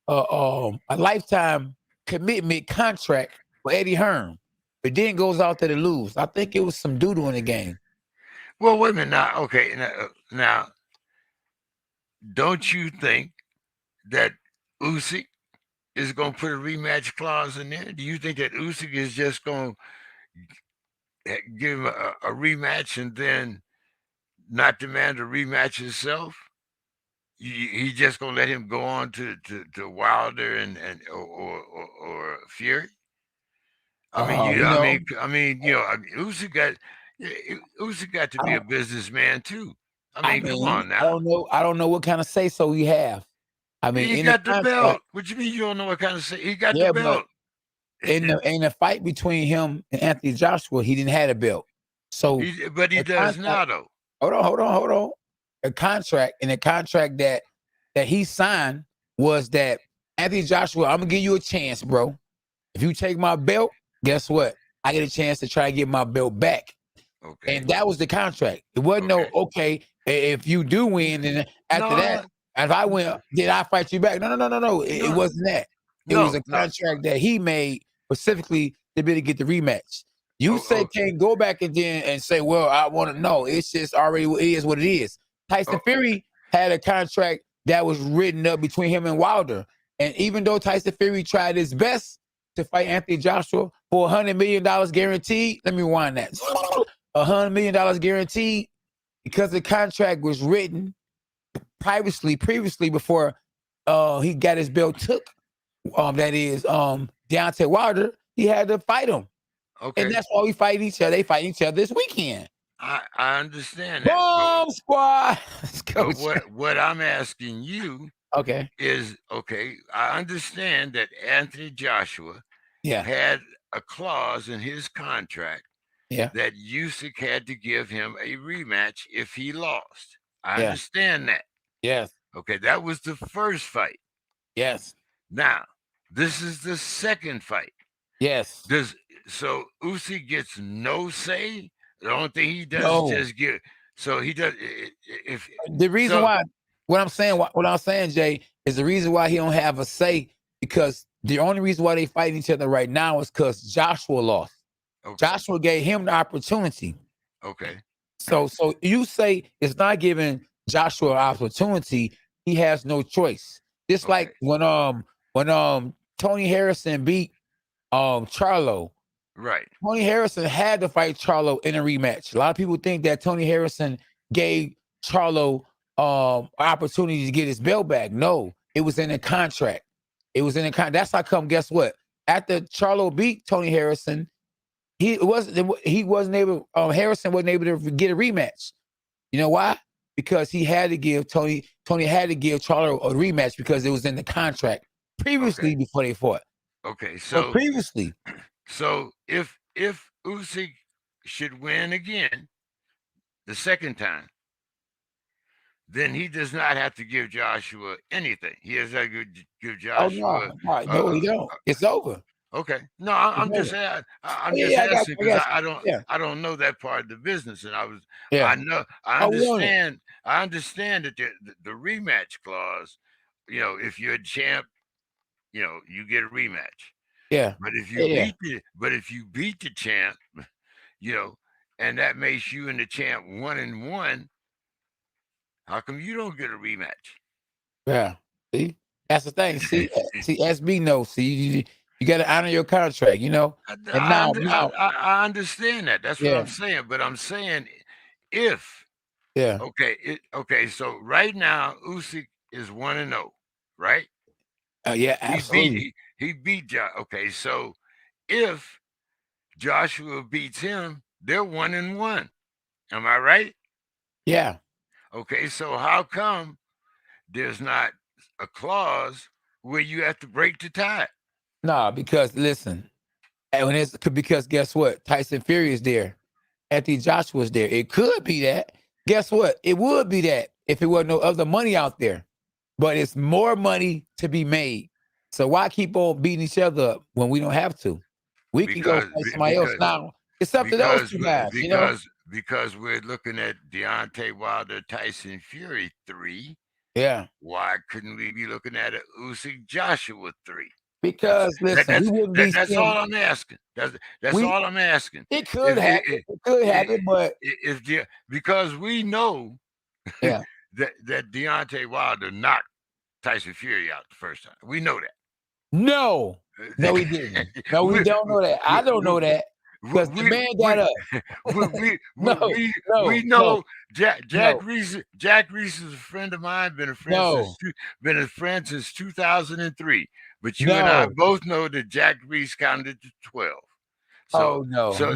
a lifetime commitment contract with Eddie Hearn, but then goes out there to lose. I think it was some doodle in the game. Well, wait a minute now. Okay, now don't you think that Usyk is going to put a rematch clause in there? Do you think that Usyk is just going to give him a rematch and then not demand a rematch himself? He's just going to let him go on to Wilder or Fury? Usyk got to be a businessman too. I mean, come on now. I don't know what kind of say so you have. I mean, he got the belt. What you mean you don't know what kind of say? He got the belt. In the fight between him and Anthony Joshua, he didn't have a belt. So, but he does now though. Hold on. The contract that he signed was that Anthony Joshua, I'm gonna give you a chance, bro. If you take my belt, guess what? I get a chance to try to get my belt back. Okay. And that was the contract. It wasn't if you do win, and after that, if I win, did I fight you back? No. It wasn't that. It was a contract that he made specifically to be able to get the rematch. You can't go back and say, well, I want to know. It's just already it is what it is. Tyson Fury had a contract that was written up between him and Wilder. And even though Tyson Fury tried his best to fight Anthony Joshua for $100 million guaranteed, let me rewind that. $100 million guaranteed because the contract was written previously before he got his belt took. That is Deontay Wilder. He had to fight him. Okay. And that's why we fight each other. They fight each other this weekend. I understand that. Bomb squad. But what I'm asking you Okay. is, okay, I understand that Anthony Joshua Yeah. had a clause in his contract Yeah. that Usyk had to give him a rematch if he lost. I Yeah. understand that. Yes. Okay, that was the first fight. Yes. Now, this is the second fight. Yes. So Usyk gets no say? The only thing he does No. is just give. So he does. If The reason so- why, what I'm saying, Jay, is the reason why he don't have a say because the only reason why they fight each other right now is because Joshua lost. Okay. Joshua gave him the opportunity. Okay. So you say it's not giving Joshua an opportunity. He has no choice. Just like when Tony Harrison beat Charlo. Right. Tony Harrison had to fight Charlo in a rematch. A lot of people think that Tony Harrison gave Charlo opportunity to get his belt back. No, it was in the contract. It was in the contract. That's how come. Guess what? After Charlo beat Tony Harrison, Harrison wasn't able to get a rematch. You know why? Because he had to give Tony had to give Charlo a rematch because it was in the contract previously before they fought. Okay. So previously. So if Usyk should win again the second time, then he does not have to give Joshua anything. He has to give Joshua. No, he don't. It's over. Okay. No, I'm It's just over. I'm just asking because Yeah. I don't know that part of the business, and Yeah. I we own it. understand that the rematch clause. If you're a champ, you get a rematch. Yeah. But if you beat the champ, and that makes you and the champ 1-1, how come you don't get a rematch? Yeah. See? That's the thing. See, SB knows. See, you got to honor your contract, And I understand that. That's what Yeah. I'm saying. But I'm saying if yeah. okay, so right now Usyk is 1-0, right? Yeah, absolutely. He beat Josh. Okay, so if Joshua beats him, they're 1-1. Am I right? Yeah. Okay, so how come there's not a clause where you have to break the tie? No, because listen, because guess what? Tyson Fury is there. Anthony Joshua's there. It could be that. Guess what? It would be that if it wasn't no other money out there. But it's more money to be made. So why keep on beating each other up when we don't have to? We can go fight somebody else now. It's up to those two guys, Because we're looking at Deontay Wilder, Tyson Fury 3. Yeah. Why couldn't we be looking at an Usyk Joshua 3? Because listen, we wouldn't be that's all I'm asking. That's all I'm asking. It could happen. It could happen, but because we know yeah. that Deontay Wilder knocked Tyson Fury out the first time. We know that. No, he didn't. No, we don't know that. I don't know that because the man got up. We know Jack Reese. Jack Reese is a friend of mine. Been a friend since 2003. But you and I both know that Jack Reese counted to 12. So, no. So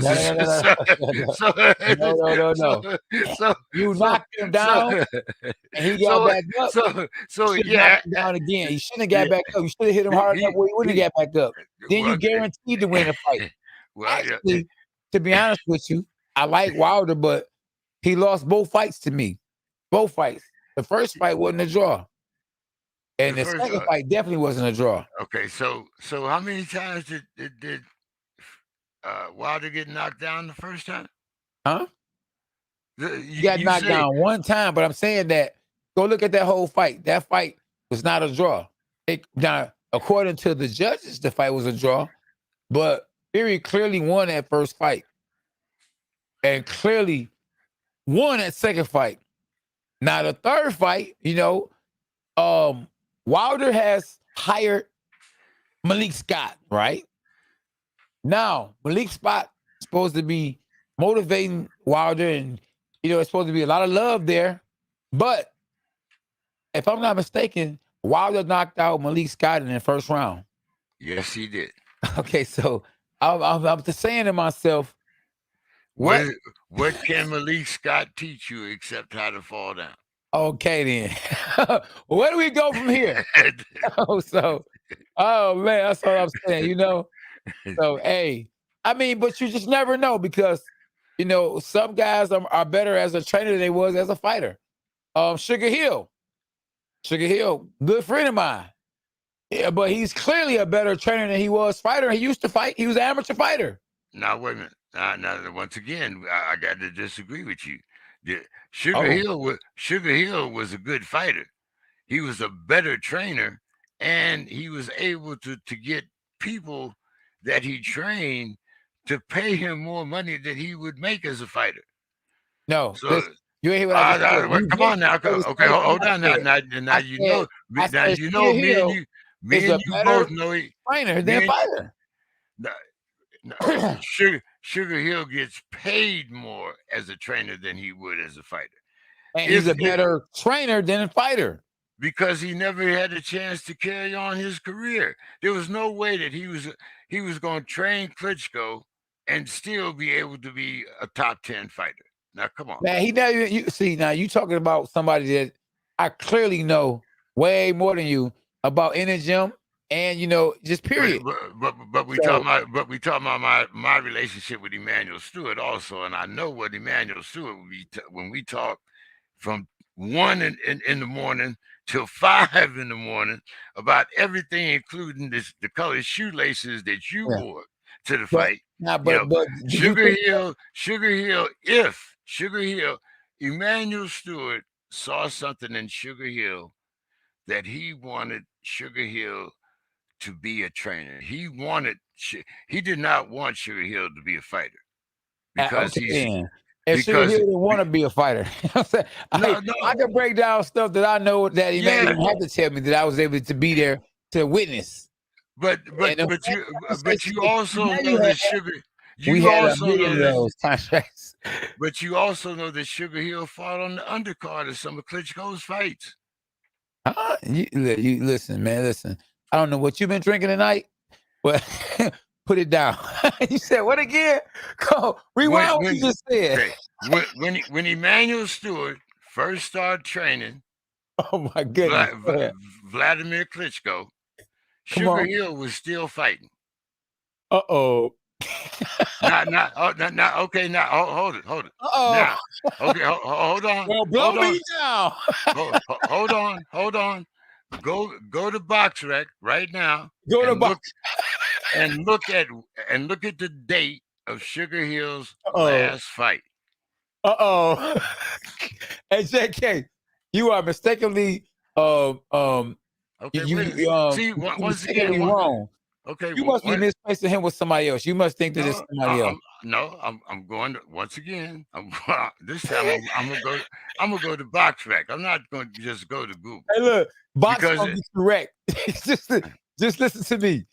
you knocked him down, and he got back up. So knocked him down again. You shouldn't have got back up. You should have hit him hard enough where he wouldn't have got back up. Then you guaranteed to win a fight. Actually, to be honest with you, I like Wilder, but he lost both fights to me. Both fights. The first fight wasn't a draw. And the second fight definitely wasn't a draw. Okay, so how many times did Wilder get knocked down the first time? Huh? You got knocked down one time, but I'm saying that go look at that whole fight. That fight was not a draw. Now, according to the judges, the fight was a draw, but Fury clearly won that first fight and clearly won that second fight. Now, the third fight, Wilder has hired Malik Scott, right? Now, Malik Scott supposed to be motivating Wilder, and it's supposed to be a lot of love there. But if I'm not mistaken, Wilder knocked out Malik Scott in the first round. Yes, he did. Okay, so I'm just saying to myself, What can Malik Scott teach you except how to fall down? Okay, then. Where do we go from here? Oh man, that's what I'm saying. So hey, I mean, but you just never know, because some guys are better as a trainer than they was as a fighter. Sugar Hill, good friend of mine. Yeah, but he's clearly a better trainer than he was fighter. He used to fight. He was an amateur fighter. Now wait a minute. Now once again, I got to disagree with you. Sugar Hill was a good fighter. He was a better trainer, and he was able to get people that he trained to pay him more money than he would make as a fighter. No, so you ain't hear what I just said. Come on now. Okay, hold on now. Now you know. Now you know. Me and you both know he trainer than fighter. No, Sugar Hill gets paid more as a trainer than he would as a fighter. And he's a better trainer than a fighter. Because he never had a chance to carry on his career. There was no way that he was going to train Klitschko and still be able to be a top 10 fighter. Now, come on. Man, now you talking about somebody that I clearly know way more than you about in the gym and just period. But we talking about my relationship with Emmanuel Stewart also, and I know what Emmanuel Stewart would be when we talk from 1 in the morning till 5 in the morning about everything, including the colored shoelaces that you wore to the fight. Sugar Hill, Emmanuel Stewart saw something in Sugar Hill that he wanted Sugar Hill to be a trainer. He did not want Sugar Hill to be a fighter because Sugar Hill didn't want to be a fighter. I can break down stuff that I know that he didn't have to tell me that I was able to be there to witness. But you also know that Sugar. But you also know that Sugar Hill fought on the undercard of some of Klitschko's fights. You listen, man. Listen, I don't know what you've been drinking tonight, but put it down. You said what again? Go rewind what you just said. When Emmanuel Stewart first started training, oh my goodness, Vladimir Klitschko, Sugar Hill was still fighting. Uh-oh. Okay, now hold it. Uh-oh. Now, okay, hold on. Well, blow me down. Hold on. Go to BoxRec right now. Go to Box and look at the date of Sugar Hill's last fight. Hey JK, you are mistakenly okay, see once again you're wrong. Okay, you must be misplacing him with somebody else. You must think that it's somebody else. I'm going to once again. This time I'm gonna go to BoxRec. I'm not going to just go to Google. Hey, look, BoxRec is correct. just listen to me.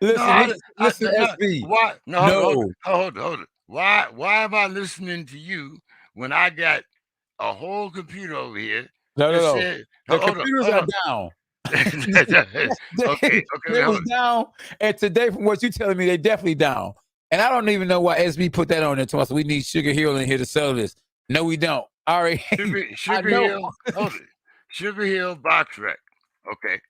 Listen, SB. Why? No. Hold it. Why am I listening to you when I got a whole computer over here? No. The computers are down. Okay. It was down, and today, from what you're telling me, they definitely down. And I don't even know why SB put that on there to us. We need Sugar Hill in here to sell this. No, we don't. All right, Sugar Hill. Hold it. Sugar Hill BoxRec. Okay,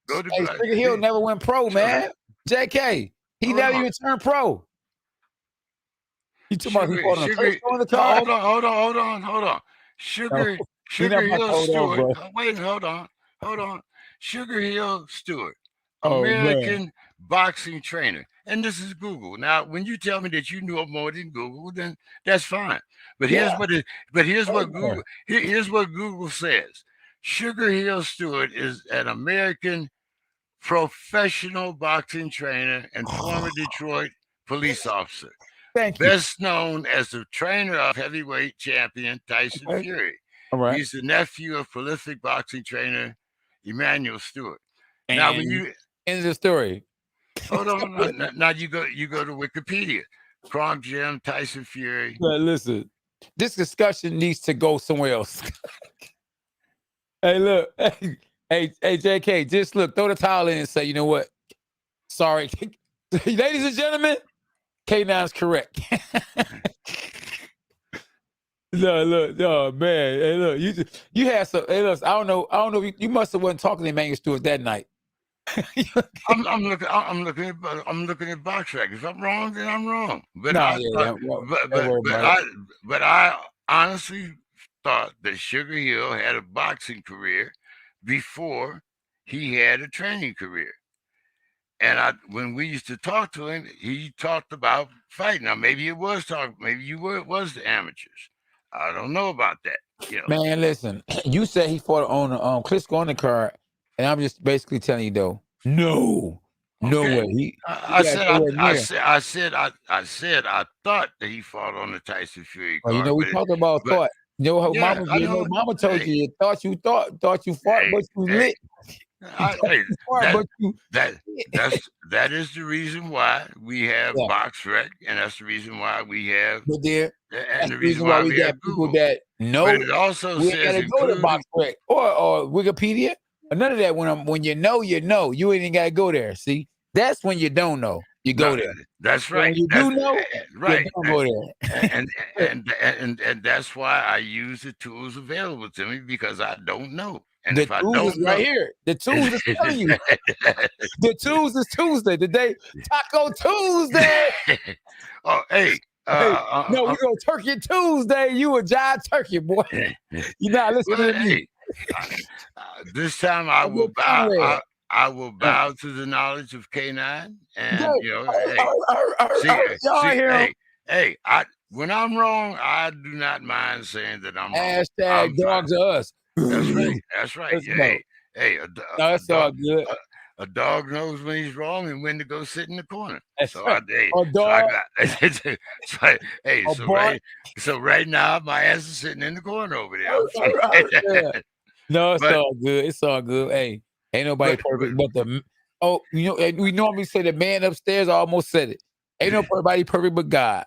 go to Sugar Hill never went pro, man. JK, he never even turned pro. You talking about he fought on the card? Hold on. Sugar Hill Stewart. Wait, hold on. Sugar Hill Stewart, American boxing trainer. And this is Google. Now, when you tell me that you know more than Google, then that's fine. But here's what Google says. Sugar Hill Stewart is an American professional boxing trainer and former Detroit police officer. Thank you. Best known as the trainer of heavyweight champion Tyson Fury. All right. He's the nephew of prolific boxing trainer Emmanuel Stewart. Now, when And you end of the story. hold on, now you go to Wikipedia. Crom Jim, Tyson Fury. But listen, this discussion needs to go somewhere else. Hey, look, hey, JK, just look, throw the towel in and say, you know what? Sorry, ladies and gentlemen, K9's correct. No, man. Hey, look, you had some. Hey, look, I don't know. You must have wasn't talking to Emmanuel Stewart that night. I'm looking at box track. If I'm wrong, then I'm wrong. But No, I yeah, thought, but I honestly thought that Sugar Hill had a boxing career before he had a training career. And when we used to talk to him, he talked about fighting. Now maybe it was it was the amateurs. I don't know about that. Man, listen, you said he fought on the Klitschko on the card, and I'm just basically telling you though, no Okay. way. He I got said nowhere near. I said I thought that he fought on the Tyson Fury Well, card. we talked about but thought. You know, her yeah, mama, I know. mama told Hey, you thought you fought, but you lit. hey, But you that is the reason why we have yeah. Box Rec, and that's the reason why we have, But there, and that's the the reason reason why why we we got have people Google. that know But it also we ain't says gotta go to including. Box Rec or Wikipedia or none of that. When you know, you know. You ain't gotta go there. See, that's when you don't know. You go No, there. that's But when right. you do know, right. you don't go there. And that's why I use the tools available to me, because I don't know. And The if I tools don't is right know, here. The tools is telling you. The tools is Tuesday. The day Taco Tuesday. oh, hey. No, we go Turkey Tuesday. You a jive turkey, boy. You not listening to me. This time I will bow. I will bow to the knowledge of K9, and hey, when I'm wrong, I do not mind saying that I'm wrong. Hashtag dogs are us. That's right. That's right. Let's Yeah, go. hey, That's all good. a dog knows when he's wrong and when to go sit in the corner. That's So right. I got so right now my ass is sitting in the corner over there. No, it's all good. It's all good. Hey, ain't nobody perfect but the. Oh, you know, we normally say the man upstairs. I almost said it. Ain't nobody perfect but God.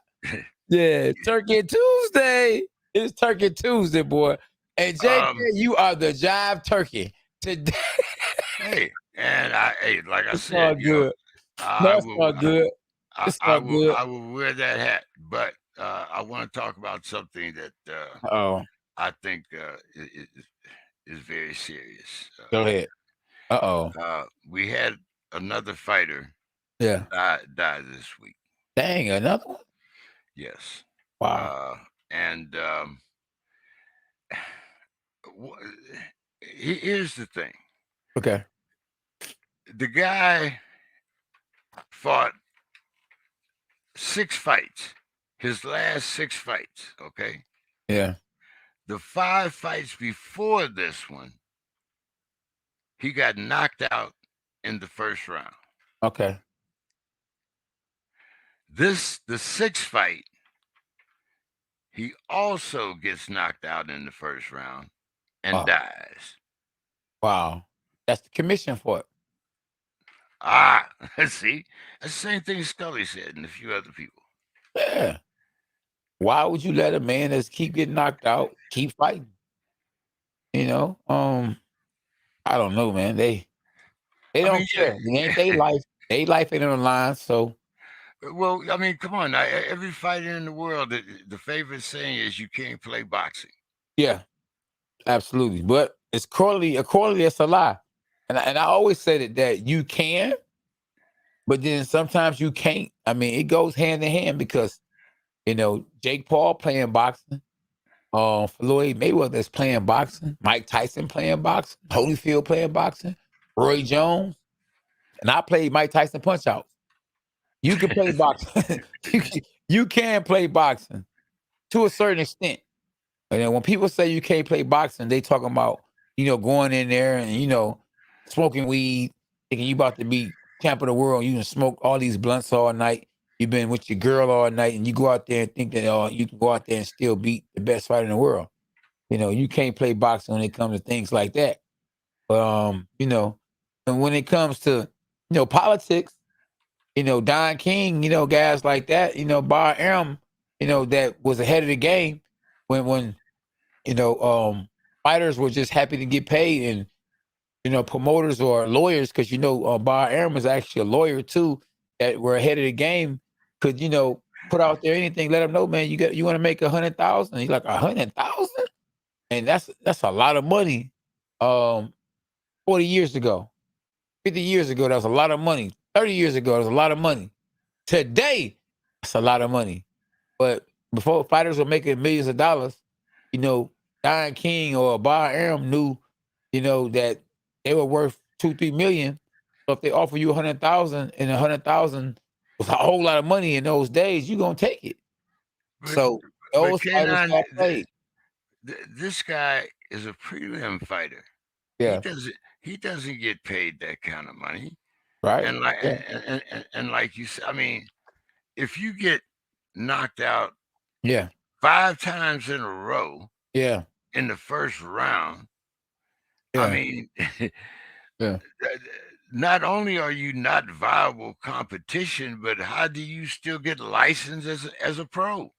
Yeah, Turkey Tuesday. It's Turkey Tuesday, boy. And JK, you are the jive turkey today. Hey, and like I It's said, all good. It's all good. It's all good. I will wear that hat, but I want to talk about something that I think is very serious. Go ahead. We had another fighter die this week. Dang, another one? Yes. Wow. And here's the thing. Okay. The guy fought 6 fights. His last 6 fights, okay? Yeah. The 5 fights before this one, he got knocked out in the first round. Okay. The 6th fight, he also gets knocked out in the first round and dies. Wow. That's the commission for it. See? That's the same thing Scully said and a few other people. Yeah. Why would you let a man that's keep getting knocked out keep fighting? You know, I don't know, man. They don't care. It ain't their life. Their life ain't on the line. So, well, I mean, come on. Now, every fighter in the world, the favorite saying is you can't play boxing. Yeah, absolutely. But it's accordingly, it's a lie. And I always said that you can, but then sometimes you can't. I mean, it goes hand in hand because, you know, Jake Paul playing boxing, Floyd Mayweather's playing boxing, Mike Tyson playing boxing, Holyfield playing boxing, Roy Jones, and I played Mike Tyson punch outs. You can play boxing. you can play boxing to a certain extent. And then when people say you can't play boxing, they talking about, you know, going in there and, you know, smoking weed, thinking you about to be champ of the world. You can smoke all these blunts all night. You've been with your girl all night, and you go out there and think that you can go out there and still beat the best fighter in the world. You know, you can't play boxing when it comes to things like that. But you know, And when it comes to, politics, Don King, guys like that, Bar Arum, that was ahead of the game when fighters were just happy to get paid, and promoters or lawyers, because Bar Arum is actually a lawyer too, that were ahead of the game, could put out there anything, let them know, man, you want to make 100,000. He's like 100,000, and that's a lot of money. 40 years ago, 50 years ago, that was a lot of money. 30 years ago, that was a lot of money. Today, that's a lot of money. But before, fighters were making millions of dollars, Don King or Bar Arum knew, that they were worth 2-3 million. So if they offer you 100,000, and 100,000 was a whole lot of money in those days, you're gonna take it. So those fighters K9, got paid. this guy is a prelim fighter. Yeah. He doesn't get paid that kind of money. Right. And like Yeah. and like you said, I mean, if you get knocked out Yeah. 5 times in a row Yeah. in the first round, Yeah. I mean, Yeah. not only are you not viable competition, but how do you still get licensed as a pro?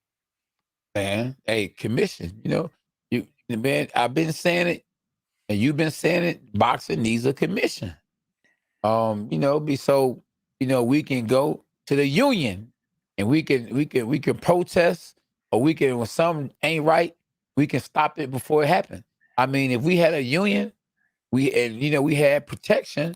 Man, hey, commission. Man, I've been saying it, and you've been saying it. Boxing needs a commission. Be so we can go to the union, and we can protest, or we can, when something ain't right, we can stop it before it happens. I mean, if we had a union, we had protection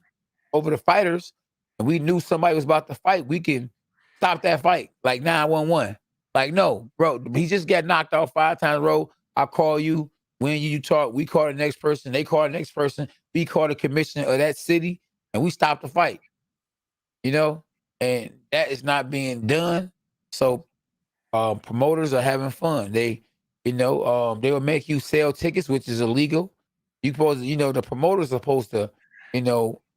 over the fighters, and we knew somebody was about to fight, we can stop that fight like 911. Like, no, bro, he just got knocked out 5 times in a row. I call you, when you talk, we call the next person, they call the next person, we call the commissioner of that city, and we stop the fight. And that is not being done. So promoters are having fun. They will make you sell tickets, which is illegal. You supposed to, the promoters are supposed to,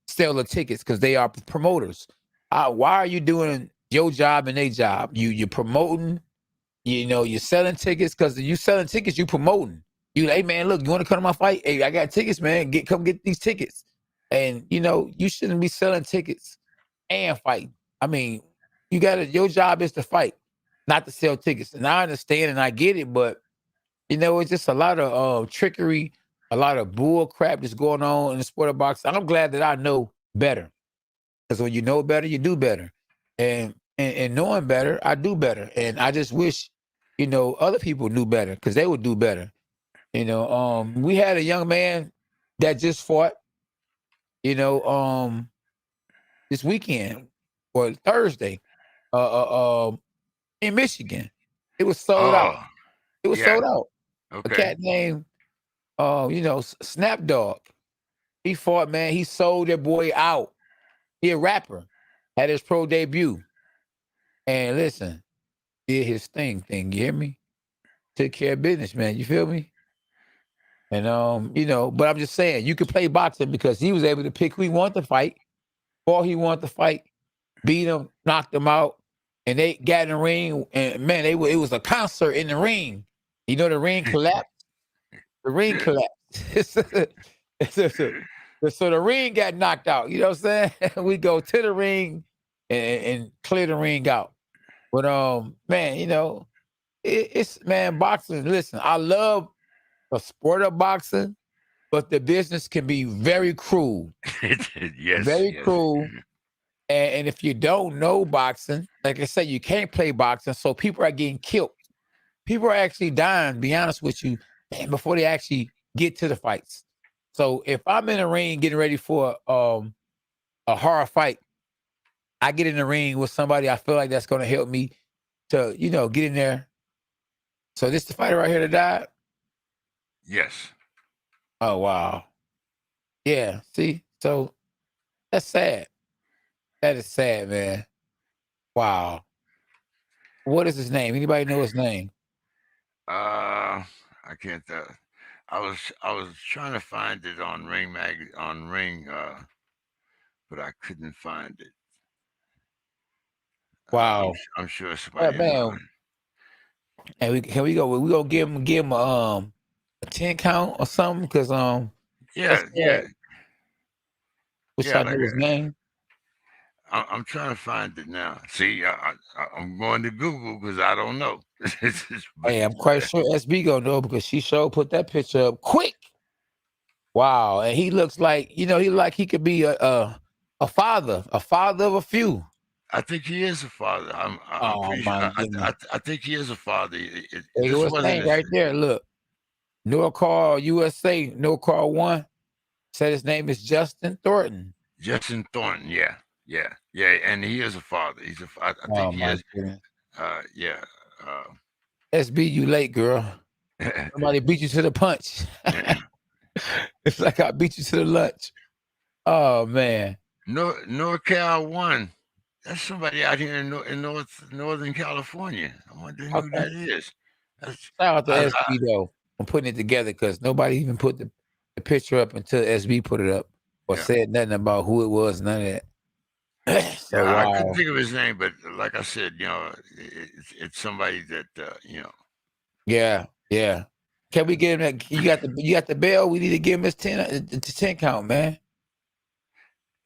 sell the tickets, because they are promoters. Why are you doing your job and their job? You're promoting, you're selling tickets, because you selling tickets, you promoting. You, hey man, look, you want to come to my fight? Hey, I got tickets, man. Come get these tickets. And you shouldn't be selling tickets and fighting. I mean, your job is to fight, not to sell tickets. And I understand and I get it, but it's just a lot of trickery, a lot of bull crap that's going on in the sport of boxing. I'm glad that I know better, because when you know better, you do better, and knowing better, I do better. And I just wish, other people knew better, because they would do better. We had a young man that just fought, this weekend or Thursday, in Michigan. It was sold out. It was sold out. A cat named, Snap Dawg. He fought, man. He sold that boy out. He a rapper. Had his pro debut. And listen, did his thing. You hear me? Took care of business, man. You feel me? And but I'm just saying, you could play boxing, because he was able to pick who he wanted to fight, or he wanted to fight, beat him, knocked him out, and they got in the ring, and man, it was a concert in the ring. The ring collapsed. The ring collapsed. So the ring got knocked out. You know what I'm saying? We go to the ring and clear the ring out. But man, it's man, boxing. Listen, I love the sport of boxing, but the business can be very cruel. Yes, very yes. cruel. And if you don't know boxing, like I said, you can't play boxing. So people are getting killed. People are actually dying, to be honest with you, before they actually get to the fights. So if I'm in the ring getting ready for a hard fight, I get in the ring with somebody I feel like that's going to help me to, get in there. So this the fighter right here that died? Yes. Oh, wow. Yeah, see? So that's sad. That is sad, man. Wow. What is his name? Anybody know his name? I can't. I was trying to find it on Ring but I couldn't find it. Wow. I'm sure somebody. Man. And can we go? We gonna give him a 10 count or something? Because yeah. Wish Yeah, I like knew his name. I'm trying to find it now. See, I'm going to Google because I don't know. But, Hey, I'm quite sure SB gonna know because she sure put that picture up quick. Wow, and he looks like he could be a father of a few. I think he is a father. I'm Oh pretty sure. my goodness! I think he is a father. There This go his wasn't name his right there. Look, no call USA, no call one. Said his name is Justin Thornton. Justin Thornton. Yeah, and he is a father. I think Oh he my is. goodness! Yeah. SB, you late, girl. Somebody beat you to the punch. It's like I beat you to the lunch. Oh man! NorCal one. That's somebody out here in Northern California. I wonder who Okay. that is. That's, Shout out to I, SB though. I'm putting it together because nobody even put the picture up until SB put it up or yeah. said nothing about who it was. None of that. So Yeah, I couldn't wow. think of his name, but like I said, it's somebody that Yeah, yeah. Can we give him that? You got the bell. We need to give him his 10 count, man.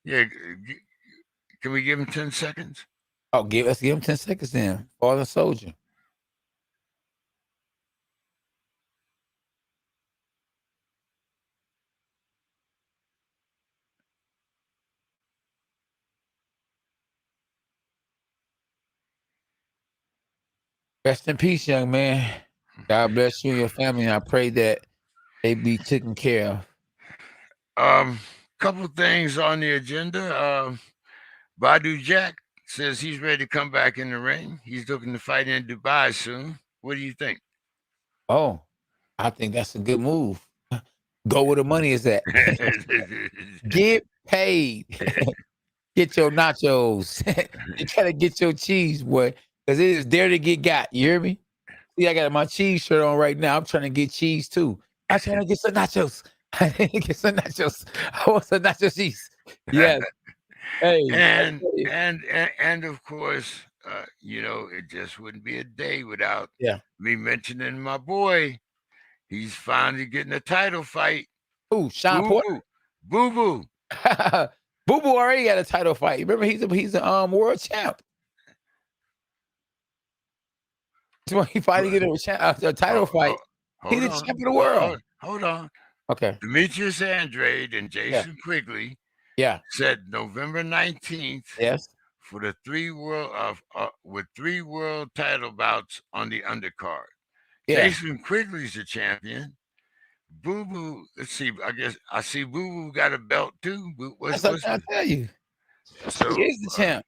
Yeah, can we give him 10 seconds? Oh, let's give him 10 seconds then. Fallen soldier. Rest in peace, young man. God bless you and your family. And I pray that they be taken care of. Couple things on the agenda. Badu Jack says he's ready to come back in the ring. He's looking to fight in Dubai soon. What do you think? Oh, I think that's a good move. Go where the money is at. Get paid. Get your nachos. You gotta get your cheese, boy, because it is there to get got. You hear me? See, I got my cheese shirt on right now. I'm trying to get cheese too. I'm trying to get some nachos. I need to get some nachos. I want some nacho cheese. Yes. Hey. and of course, it just wouldn't be a day without me mentioning my boy. He's finally getting a title fight. Ooh, Sean Porter. Boo Boo. Boo Boo already got a title fight. Remember, he's a world champ. So he finally get a title fight. He's the champ of the world. Hold on. Okay. Demetrius Andrade and Jason Quigley said November 19th Yes. for the with 3 world title bouts on the undercard. Yeah. Jason Quigley's the champion. Boo Boo, let's see. I guess I see Boo Boo got a belt too. That's what I tell you. So he is the champ.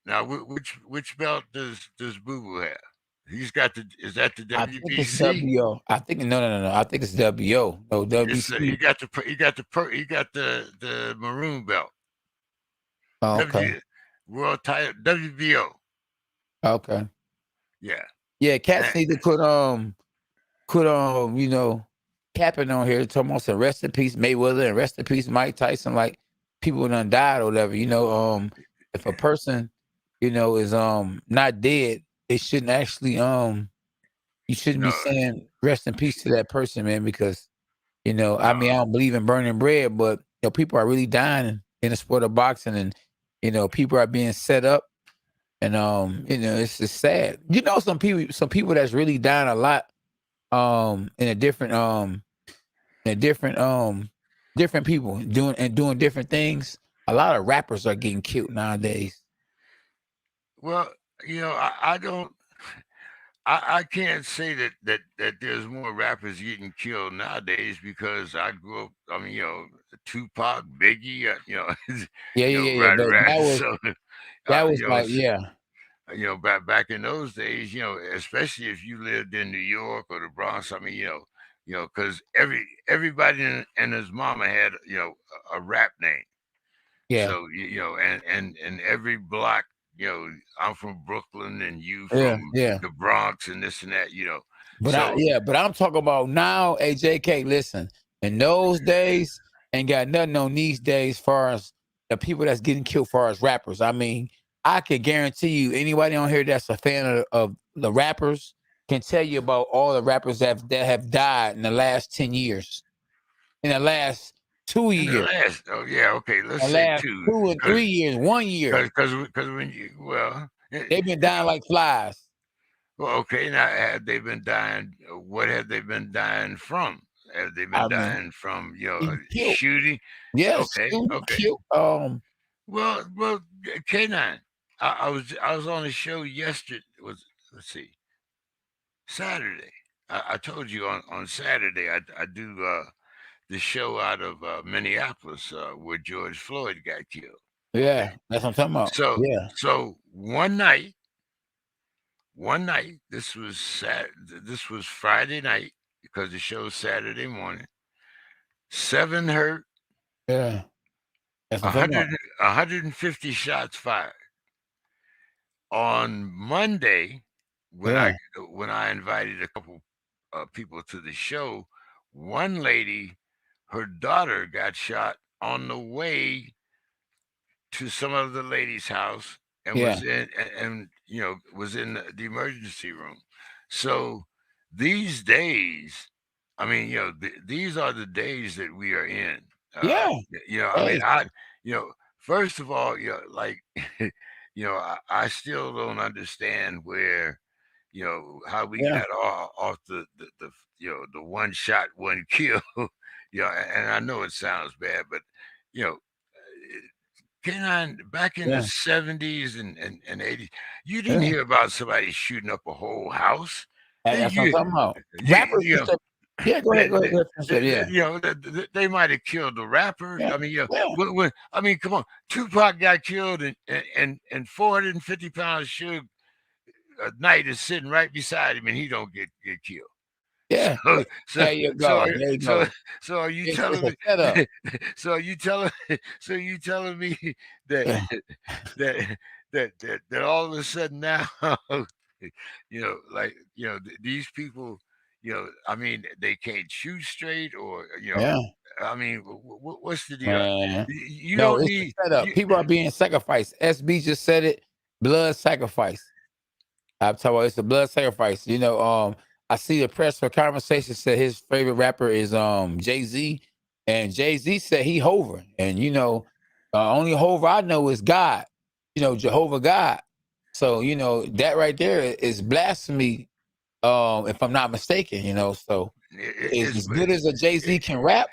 Now, which belt does Boo Boo have? He's got is that the WBC? I think it's WO. I think no. I think it's WO. No, WBC. He got the maroon belt. Oh, okay. World title WBO. Okay. Yeah. Yeah, cats need to put capping on here talking about some rest in peace Mayweather and rest in peace Mike Tyson, like people done died or whatever. If a person, is not dead, they shouldn't actually you shouldn't be saying rest in peace to that person, man, because I mean, I don't believe in burning bread, but people are really dying in the sport of boxing, and people are being set up, and it's just sad. Some people that's really dying a lot in a different different people doing different things. A lot of rappers are getting killed nowadays. Well, I don't. I can't say that there's more rappers getting killed nowadays because I grew up. I mean, Tupac, Biggie, Yeah. That was like, back in those days, especially if you lived in New York or the Bronx. I mean, because everybody and his mama had a rap name. Yeah. So and every block. I'm from Brooklyn and you from the Bronx and this and that, But I'm talking about now, AJK, listen, in those days ain't got nothing on these days far as the people that's getting killed far as rappers. I mean, I can guarantee you anybody on here that's a fan of the rappers can tell you about all the rappers that have died in the last 10 years. In the last 2 In the years. last, oh yeah, okay, let's The say last 2, 2 and 3 years, 1 year. because when you They've been dying like flies. well, okay, now have they been dying? What have they been dying from? Have they been I mean, dying from being killed. shooting? Yes, Okay, okay. killed. Well, K9. I was on a show yesterday. Let's see, Saturday. I told you on Saturday I do the show out of Minneapolis where George Floyd got killed. Yeah, that's what I'm talking about. So Yeah, so one night, this was Friday night because the show's Saturday morning. 7 hurt, yeah, that's what I'm talking about. 150 shots fired. On Monday, when Yeah, I invited a couple people to the show, one lady, her daughter got shot on the way to some other lady's house and yeah, was in the emergency room. So these days, I mean, these are the days that we are in. yeah. I mean, Hey, first of all, like, I still don't understand where, how we yeah, got off the one shot, one kill. And I know it sounds bad, but you know, Canine, back in the yeah, 70s and 80s, you didn't yeah. hear about somebody shooting up a whole house. And They that's what I'm you talking about. you Rappers you just know said, yeah, go ahead, that, go ahead, that, go ahead. Finish that, it. Yeah, they might have killed the rapper. yeah, I mean, yeah, I mean, come on, Tupac got killed and 450 pounds Suge Knight is sitting right beside him and he don't get killed. yeah. So so There you so go. There you so go. so are you It's telling a setup. me so are you telling so you telling me that Yeah, that that all of a sudden now these people, I mean, they can't shoot straight, or yeah, I mean, what's the deal? man. You No, don't it's a need setup. you People are being sacrificed. SB just said it. Blood sacrifice. I'm talking about it's a blood sacrifice. I see the press for conversation said his favorite rapper is Jay-Z. And Jay-Z said he Hover. And only Hover I know is God, Jehovah God. So, that right there is blasphemy, if I'm not mistaken, so as it's good as a Jay-Z can rap,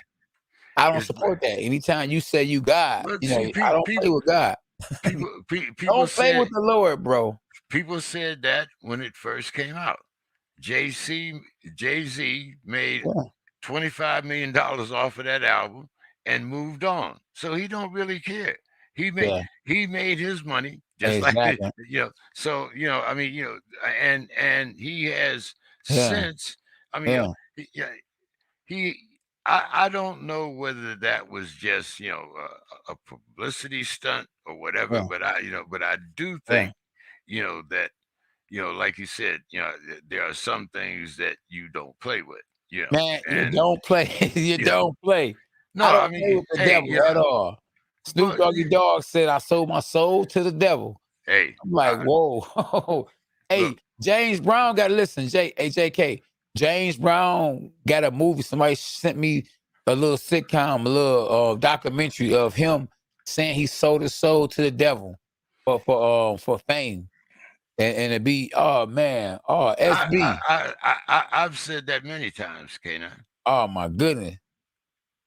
I don't it's support that. Anytime you say you God, but see, I don't play with God. people Don't play said with the Lord, bro. people said that when it first came out. JC Jay-Z made Yeah, $25 million off of that album and moved on. So he don't really care. yeah, He made his money just like exactly. So I mean, and he has Yeah, since. I mean, yeah, yeah, he. I don't know whether that was just a publicity stunt or whatever, yeah, but I do yeah. think that like you said, there are some things that you don't play with, Man, you and don't play. You you know, don't play. no, I I don't play mean, with the hey, devil at all. Snoop well, Doggy Dogg said, I sold my soul to the devil. hey, I'm like, whoa. look, Hey, James Brown got to listen. JK. James Brown got a movie. Somebody sent me a little sitcom, a little documentary of him saying he sold his soul to the devil for fame. And it be, oh man, SB. I've said that many times, Kana. Oh my goodness.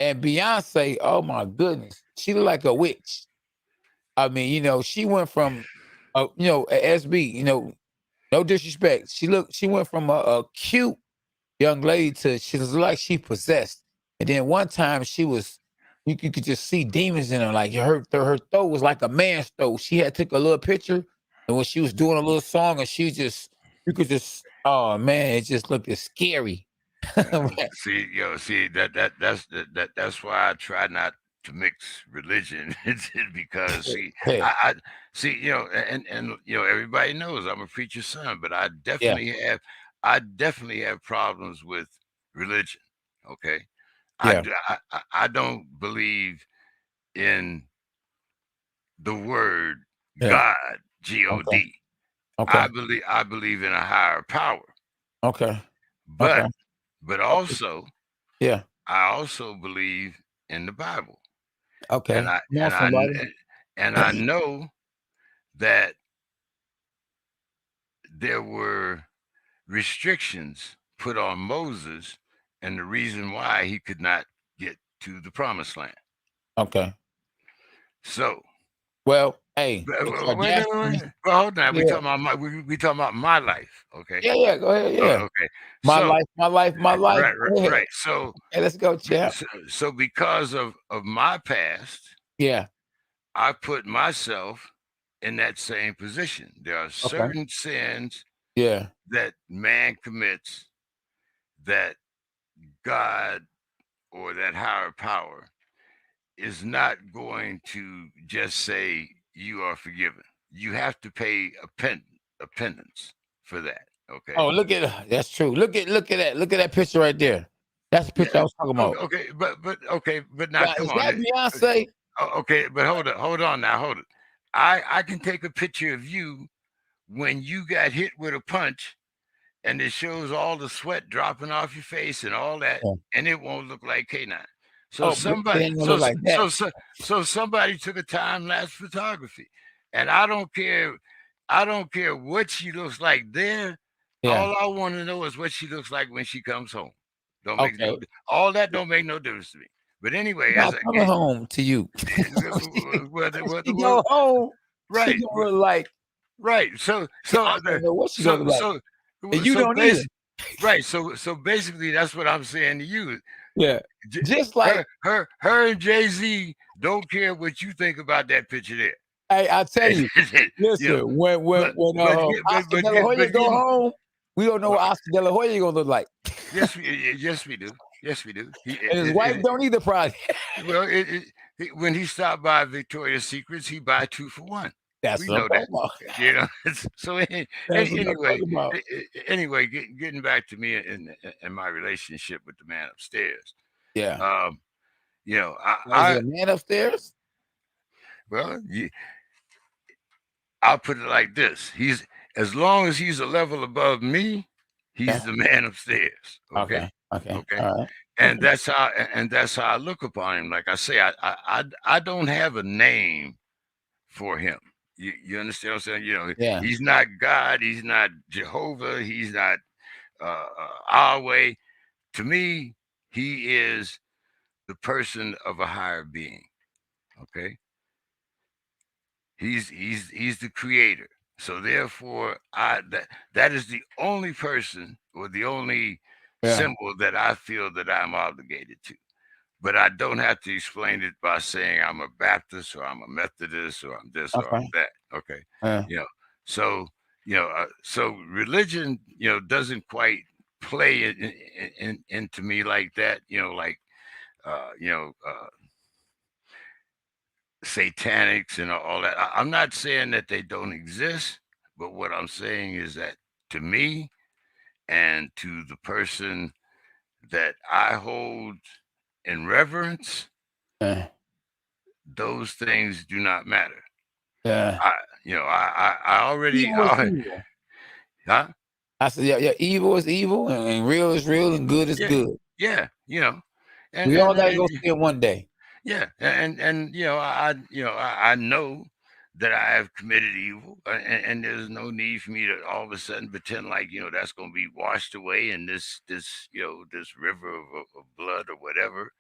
And Beyonce, oh my goodness, she look like a witch. I mean, she went from, a SB, no disrespect. She went from a cute young lady to she was like she possessed. And then one time you could just see demons in her. Like her throat was like a man's throat. She had took a little picture, and when she was doing a little song, and you could just, oh man, it just looked scary. See that's why I try not to mix religion because Yeah, I see and everybody knows I'm a preacher's son, but yeah, I definitely have problems with religion. Okay, yeah, I don't believe in the word yeah. God, Okay, God. okay, I believe in a higher power, okay, okay, but okay. also Yeah, I also believe in the Bible, Okay. and I Come on, and I somebody. and I know that there were restrictions put on Moses, and the reason why he could not get to the Promised Land. Okay. So, Well, hey, but- the wait, wait, Kardashians. wait. Well, hold on. We Yeah. talking about we talking about my life, okay? Yeah. Go ahead. Oh, Yeah. okay. My So, life. My life. My life. right, Go ahead. right. So, Hey, let's go, champ. so because of my past, Yeah. I put myself in that same position. There are Okay. certain sins Yeah. that man commits that God or that higher power is not going to just say you are forgiven. You have to pay a penance for that. Okay. Oh, look at that's true. Look at that. Look at that picture right there. That's the picture I Yeah. was talking about. Okay. But now Now, come is on. that Beyonce? Okay. But hold on now. Hold it. I can take a picture of you when you got hit with a punch and it shows all the sweat dropping off your face and all that, Yeah. and it won't look like K9. So Oh, but it somebody, ain't gonna look like that. so somebody took a time lapse photography, and I don't care what she looks like there. Yeah. All I want to know is what she looks like when she comes home. Don't make Okay. all that don't make no difference to me. But anyway, Not as I coming home to you. well, She go home. right, She gonna look like right. So I don't know what she gonna look like. And you don't either. right. So basically, that's what I'm saying to you. Yeah. Just like her and Jay-Z don't care what you think about that picture there. hey, I tell you, listen, when Oscar De La Hoya go home, we don't know what Oscar De La Hoya gonna look like. yes, we do. Yes, we do. And his wife don't either, probably. Well, when he stopped by Victoria's Secrets, he buy 2 for 1. That's We what I'm know that. talking about. You know. So That's what I'm talking about. anyway, getting back to me and my relationship with the man upstairs. Yeah. You know, Is it a man upstairs? well, I'll put it like this: he's as long as he's a level above me, he's the man upstairs. Okay. Okay. All right. And that's how I look upon him. Like I say, I don't have a name for him. You understand what I'm saying? You know, Yeah. he's not God. He's not Jehovah. He's not our way. To me, he is the person of a higher being. Okay. He's the creator. So therefore, that is the only person or the only symbol that I feel that I'm obligated to. But I don't have to explain it by saying I'm a Baptist or I'm a Methodist or I'm this or I'm that. Okay. You know, so so religion, doesn't quite play into me like that. Like satanics and all that. I'm not saying that they don't exist, but what I'm saying is that to me and to the person that I hold in reverence, those things do not matter. Yeah. I already. Evil. Huh? I said, yeah, evil is evil, and real is real, and good is good. Yeah, and we all gotta go see it one day. Yeah, and I know that I have committed evil, and there's no need for me to all of a sudden pretend like that's going to be washed away in this river of blood or whatever.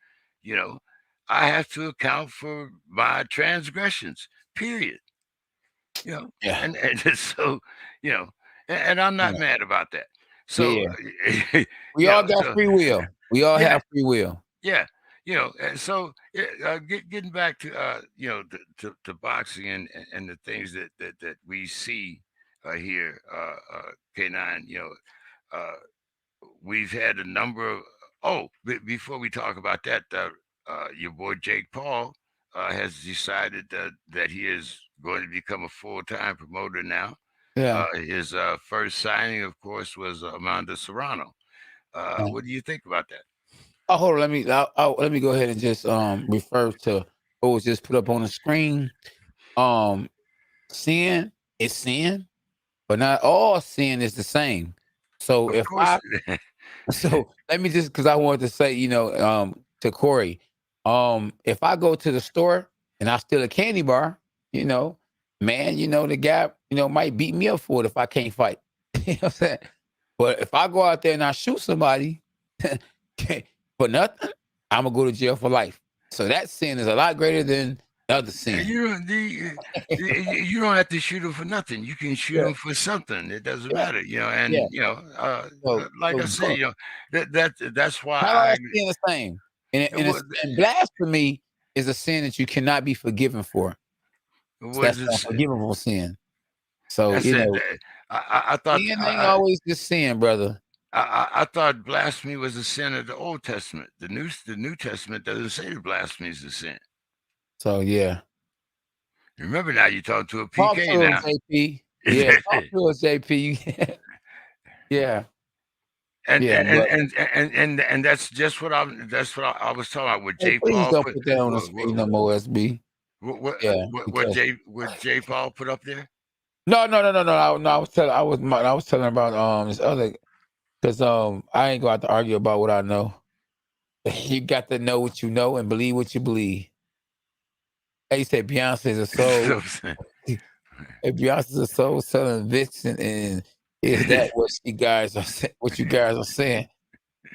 I have to account for my transgressions. Period. Yeah. And so and I'm not mad about that. So we all got free will. We all have free will. Yeah. And so getting back to to boxing and the things that we see here, K9, we've had a number of before we talk about that, your boy Jake Paul has decided that he is going to become a full-time promoter now. Yeah. His first signing, of course, was Amanda Serrano. What do you think about that? Oh, hold on. Let me go ahead and just refer to what was just put up on the screen. Sin is sin, but not all sin is the same. So so let me just, because I wanted to say, to Corey, If I go to the store and I steal a candy bar, man, the guy, might beat me up for it if I can't fight. You know what I'm saying? But if I go out there and I shoot somebody for nothing, I'm gonna go to jail for life. So that sin is a lot greater than the other sin. You don't have to shoot him for nothing. You can shoot him for something. It doesn't matter, And like I said, that's why Not all sin the same. And blasphemy is a sin that you cannot be forgiven for. So that's an unforgivable sin. So I thought sin ain't always the sin, brother. I thought blasphemy was a sin of the Old Testament. The New Testament doesn't say that blasphemy is a sin. So yeah. Remember now, you're talking to a PK talk to now. JP. Yeah, talk to us, JP. Yeah. And that's just what I was talking about with J. Please Paul. don't put that on the screen no more, SB. What J. Paul put up there? No. I was telling about this other, because I ain't going to argue about what I know. You got to know what you know and believe what you believe. Hey, you said Beyonce's a soul. Hey, Beyonce's a soul selling vixen, and is that what you guys are saying?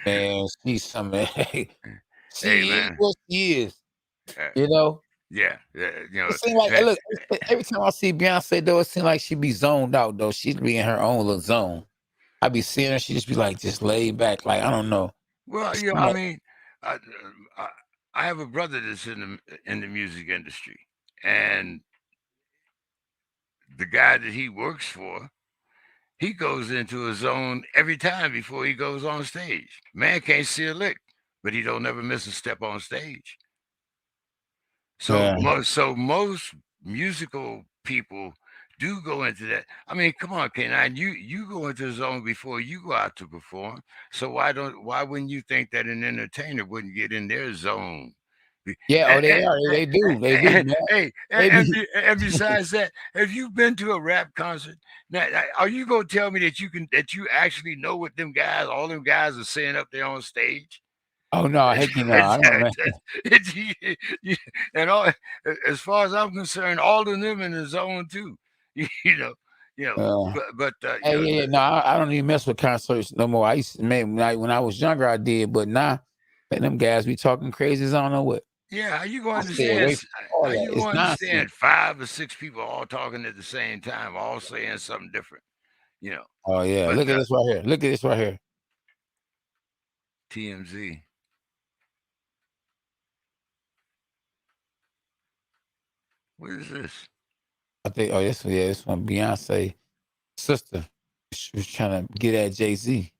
Man, she's something. She is what she is. Yeah. It seems like, look, every time I see Beyonce, though, it seems like she be zoned out, though. She'd be in her own little zone. I be seeing her, she just be like, just laid back, like, I don't know. Well, I mean, I have a brother that's in the music industry, and the guy that he works for, he goes into a zone every time before he goes on stage. Man can't see a lick, but he don't never miss a step on stage. So most musical people do go into that. I mean, come on, K9, you go into the zone before you go out to perform. So why wouldn't you think that an entertainer wouldn't get in their zone? Yeah, they do. Man. And besides that, have you been to a rap concert? Now, are you gonna tell me that you actually know what all them guys are saying up there on stage? Oh no, heck no, I don't know. And as far as I'm concerned, all of them in the zone too. No, I don't even mess with concerts no more. I used to, when I was younger, I did, but now, them guys be talking crazy as I don't know what. Yeah, are you going to understand 5 or 6 people all talking at the same time, all saying something different? Oh yeah, look at this right here. Look at this right here. TMZ. What is this? I think. Oh, this one Beyonce sister. She was trying to get at Jay-Z.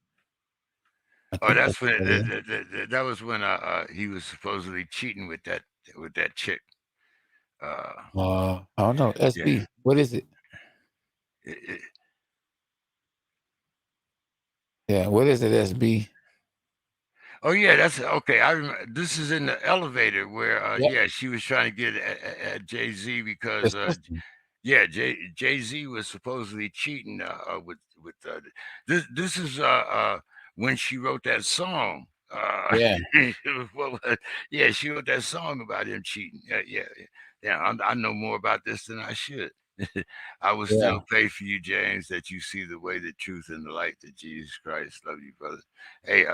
Oh, that's when that was when he was supposedly cheating with that chick. I don't know. SB. Yeah. What is it? Yeah, what is it, SB? Oh yeah, that's okay. I remember this is in the elevator where she was trying to get at Jay-Z because Jay-Z was supposedly cheating with this is when she wrote that song. She wrote that song about him cheating. I know more about this than I should. I will still pray for you, James, that you see the way, the truth, and the light that Jesus Christ. Love you, brother. Hey,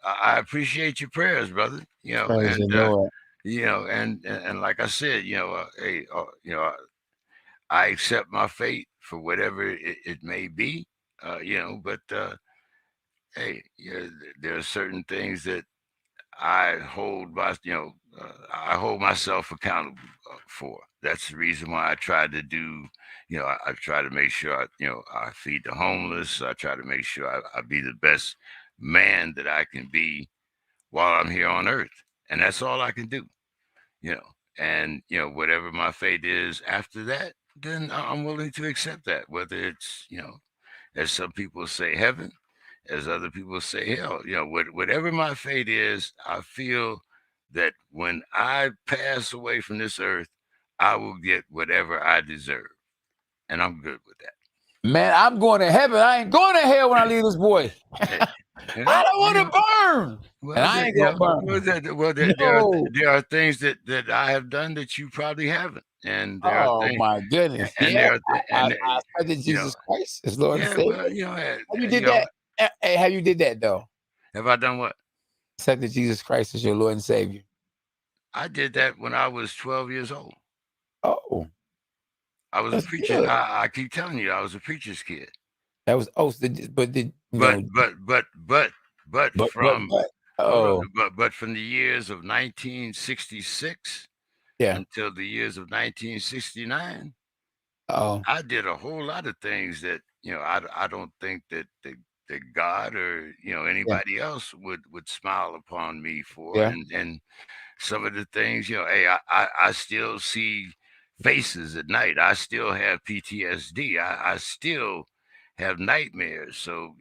I appreciate your prayers, brother. And like I said, I accept my fate for whatever it may be. But there are certain things that I hold I hold myself accountable for. That's the reason why I try to do, I try to make sure I feed the homeless. I try to make sure I be the best man that I can be while I'm here on earth. And that's all I can do, and, whatever my fate is after that, then I'm willing to accept that, whether it's, as some people say, heaven, as other people say, hell, whatever my fate is, I feel that when I pass away from this earth, I will get whatever I deserve. And I'm good with that. Man, I'm going to heaven. I ain't going to hell when I leave this boy. I don't want to burn. Well, And I ain't gonna burn. There are things that I have done that you probably haven't, and there are Oh things, my goodness! and Yeah, there are, I and accepted you know, Jesus Christ as Lord and yeah, Savior. well, How you did that? Hey, how you did that though? have I done what? Accepted Jesus Christ as your Lord and Savior. I did that when I was 12 years old. Oh, I was a that's preacher. good. I keep telling you, I was a preacher's kid. That was but did you But know? from hold Oh, on, but from the years of 1966 yeah. until the years of 1969, Oh, I did a whole lot of things that I don't think that God or yeah, anybody else would smile upon me for, yeah, and some of the things, hey, I still see faces at night. I still have PTSD. I still have nightmares. So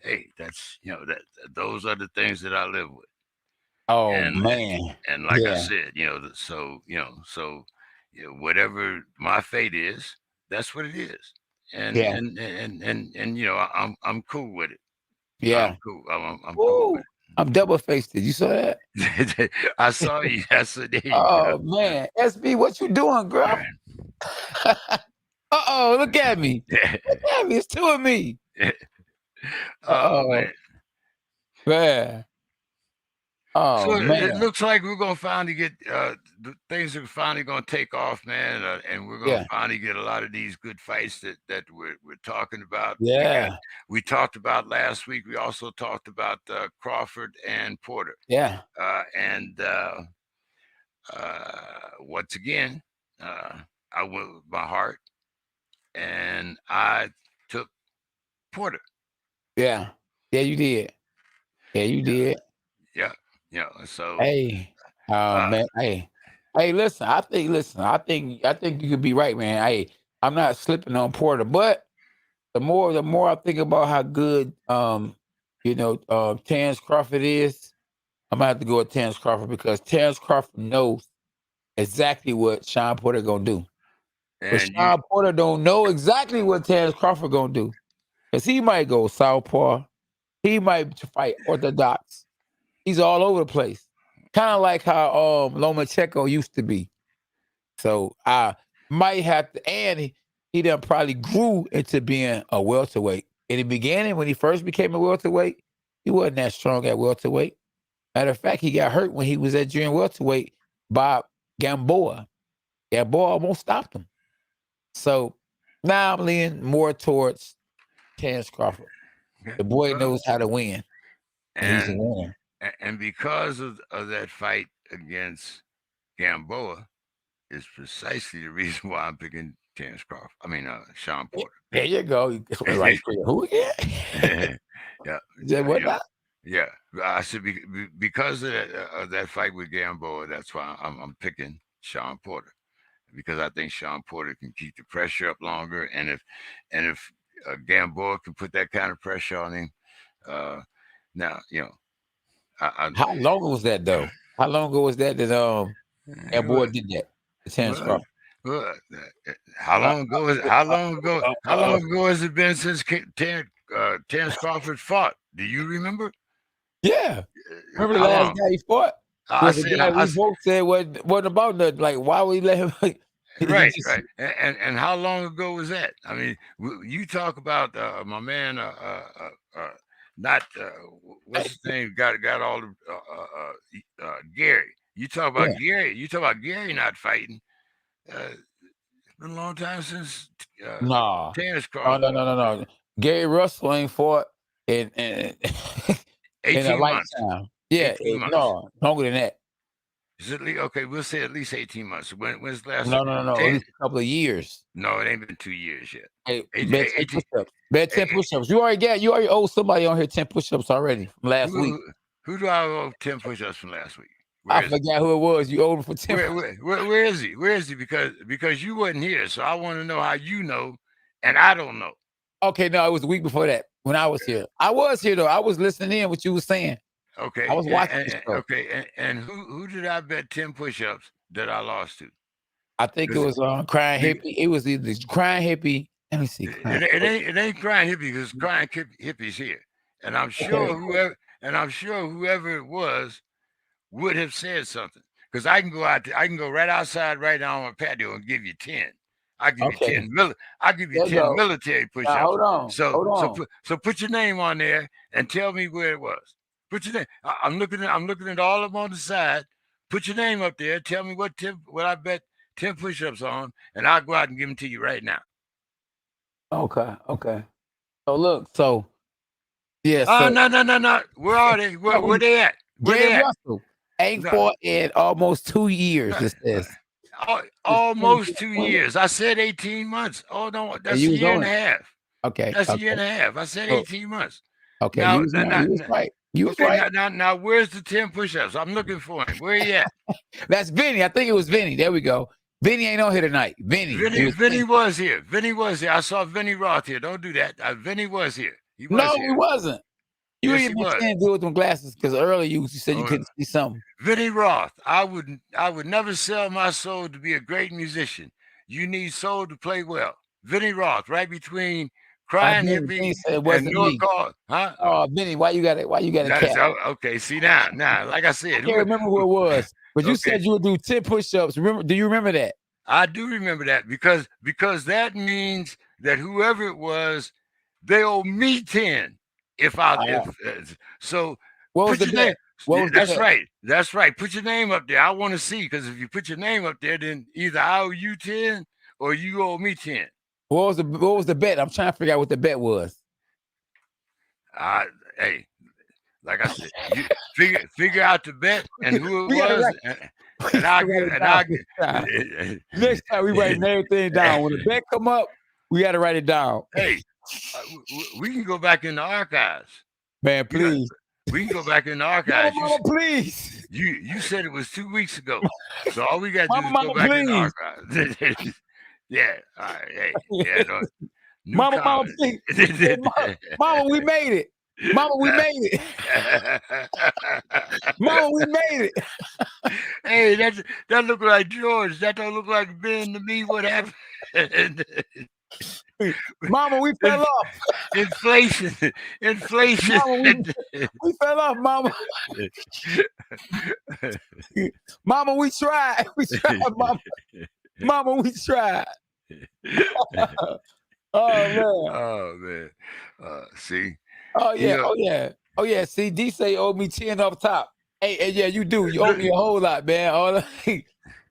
hey, that's that those are the things that I live with. Oh And man. and like I Yeah, said, whatever my fate is, that's what it is. And yeah, and and and and I'm cool with it. I'm yeah. cool. I'm cool Woo! with I'm double faced. You saw that? it. I saw you. I said, there you go. Oh man, SB, what you doing, girl? Uh-oh, look at me. Look at me. It's two of me. Oh Uh-oh. man. Man. So Oh it man. looks like we're gonna finally get things are finally gonna take off, man, and we're gonna Yeah. finally get a lot of these good fights that we're talking about. Yeah. We talked about last week. We also talked about Crawford and Porter, Yeah. and once again, I went with my heart, and I took Porter. Yeah. Yeah, you did. Yeah, you did. Yeah, So Hey. Oh uh, man. Hey. Hey, listen, I think you could be right, man. Hey, I'm not slipping on Porter, but the more I think about how good Terrence Crawford is, I'm gonna have to go with Terrence Crawford because Terrence Crawford knows exactly what Sean Porter gonna do. But and you Sean Porter don't know exactly what Terrence Crawford gonna do. Because he might go southpaw, he might fight orthodox. He's all over the place. Kind of like how Lomachenko used to be. So I might have to, and he done probably grew into being a welterweight. In the beginning, when he first became a welterweight, he wasn't that strong at welterweight. Matter of fact, he got hurt when he was at junior welterweight by Gamboa. Gamboa almost stopped him. So now I'm leaning more towards Terrence Crawford. The boy well, knows how to win, and he's a and winner. and because of that fight against Gamboa is precisely the reason why I'm picking Terrence Crawford. I mean, Sean Porter. There you go. You right for you. Who again? Yeah, Said what now? yeah. I said because of that fight with Gamboa, that's why I'm picking Sean Porter, because I think Sean Porter can keep the pressure up longer, and if Gamboa can put that kind of pressure on him, now How long was that though? How long ago was that that boy did that? The Terrence well, Crawford. well, how long ago is how long ago how long ago has it been since Terrence Crawford fought? Do you remember? Yeah. Remember the How last long? guy he fought? I Was the said, guy we both said wasn't about nothing. Like, why would we let him? He right, just right. And how long ago was that? I mean, you talk about my man, not what's his name? Got all the Gary. You talk about yeah. Gary. You talk about Gary not fighting. It's been a long time since Nah. Terrence Oh, Crawford. no. Gary Russell ain't fought in in, in a 18 months. lifetime. Yeah, 18 months. no, longer than that. Is it okay? We'll say at least 18 months. When's the last? No. At least a couple of years. No, it ain't been 2 years yet. Hey, 18, bet 10 18, push-ups. Bet 10 push-ups. You already owe somebody on here 10 push-ups already from last week. who do I owe 10 push-ups from last week? I forgot who it was. You owed him for 10. Where is he? Where is he? Because you wasn't here, so I want to know how you know, and I don't know. Okay, no, it was the week before that when I was here. I was here though. I was listening in what you were saying. Okay, I was watching the show. okay, and who did I bet 10 push-ups that I lost to? I think it was Crying Hippie. It was either Crying Hippie. Let me see. It ain't Crying Hippie, because Crying Hippie's here. and I'm sure whoever it was would have said something. Because I can go out there, I can go right outside right now on my patio and give you 10. I give you Okay. 10 I give you There you 10 go. military Now push-ups. hold on. So Hold so on. put your name on there and tell me where it was. Put your name. I'm looking at all of them on the side. Put your name up there. Tell me what I bet 10 push-ups on, and I'll go out and give them to you right now. Okay. Okay. So look. So yeah. Oh, So no. Where are they? Where they at? Where Gary they at? Russell ain't No, fought in almost 2 years. It says it's almost 2 years. I said 18 months. Oh no, that's a you was year and on a it. half. Okay. That's a year Okay. and a half. I said So 18 months. okay. Now, You was on. You was right. You was okay, right. now, where's the 10 push-ups? I'm looking for him. Where he at? That's Vinny. I think it was Vinny. There we go. Vinny ain't on here tonight. Vinny. Vinny was here. Vinny was here. I saw Vinny Roth here. Don't do that. Vinny was here. He was No, here. he wasn't. You Yes, didn't he was. understand deal with them glasses because earlier you said you Oh, couldn't see something. Vinny Roth. I would never sell my soul to be a great musician. You need soul to play well. Vinny Roth, right between Crying Vinny Hippie said it and wasn't North me. Call. Huh? Oh, Vinny, why you got it? Why you got a That's cat? okay. See now, like I said, I can't remember who it was, but you okay. said you would do 10 push-ups. Remember? Do you remember that? I do remember that because that means that whoever it was, they owe me 10. So What was put the your bet? name. What was the That's bet? right. That's right. Put your name up there. I want to see because if you put your name up there, then either I owe you 10 or you owe me 10. What was the bet? I'm trying to figure out what the bet was. Hey, like I said, you figure out the bet and who it We gotta was, and I'll give. Next time we writing everything down. When the bet come up, we got to write it down. Hey, we can go back in the archives. Man, please. We can go back in the archives. Mama, please. You said it was 2 weeks ago, so all we got to do is Mama, go back please. in the archives. Yeah, all right. Hey, yeah, no, Mama, please. Mama, we made it. Mama, we made it. Mama, we made it. Hey, that look like George. That don't look like Ben to me. What happened? Mama, we fell off. Inflation. Mama, we fell off, Mama. Mama, we tried. We tried, Mama. Mama, we tried. Oh man. See. Oh yeah. See, D say owe me 10 off top. Hey, yeah, you do. You owe me a whole lot, man.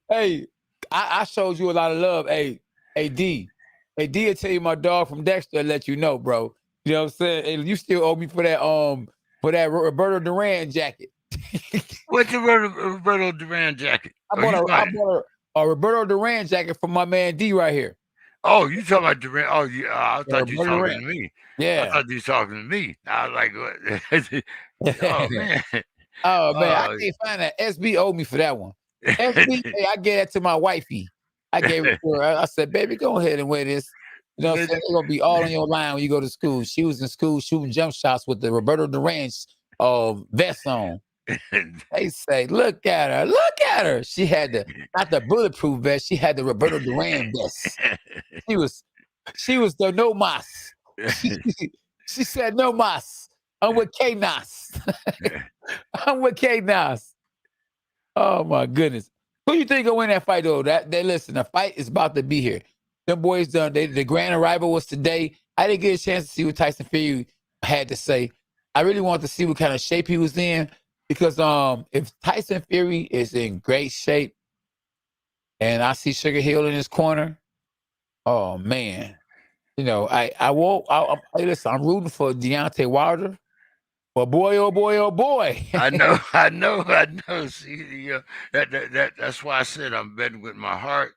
Hey, I showed you a lot of love. Hey, D. Hey, D will tell you my dog from Dexter let you know, bro. You know what I'm saying? Hey, you still owe me for that Roberto Duran jacket. What's the Roberto Duran jacket? I bought a Roberto Duran jacket from my man D right here. Oh, you talking about Duran? Oh, yeah. I thought you were talking to me. Yeah. I thought you were talking to me. I was like, what? Oh, man. Oh, man. I can't find that. SB owed me for that one. SB, hey, I gave that to my wifey. I gave it to her. I said, baby, go ahead and wear this. You know what I'm saying? It's going to be all on your line when you go to school. She was in school shooting jump shots with the Roberto Duran vest on. They say, look at her. Look at her. She had not the bulletproof vest. She had the Roberto Duran vest. She was the no mas. She said, no mas. I'm with K-Nas. I'm with K-Nas. Oh, my goodness. Who you think will win that fight, though? Listen, the fight is about to be here. Them boys done. The grand arrival was today. I didn't get a chance to see what Tyson Fury had to say. I really wanted to see what kind of shape he was in because if Tyson Fury is in great shape and I see Sugar Hill in his corner, oh, man. You know, I won't. Listen, I'm rooting for Deontay Wilder. But boy, oh boy, oh boy! I know. See, that's why I said I'm betting with my heart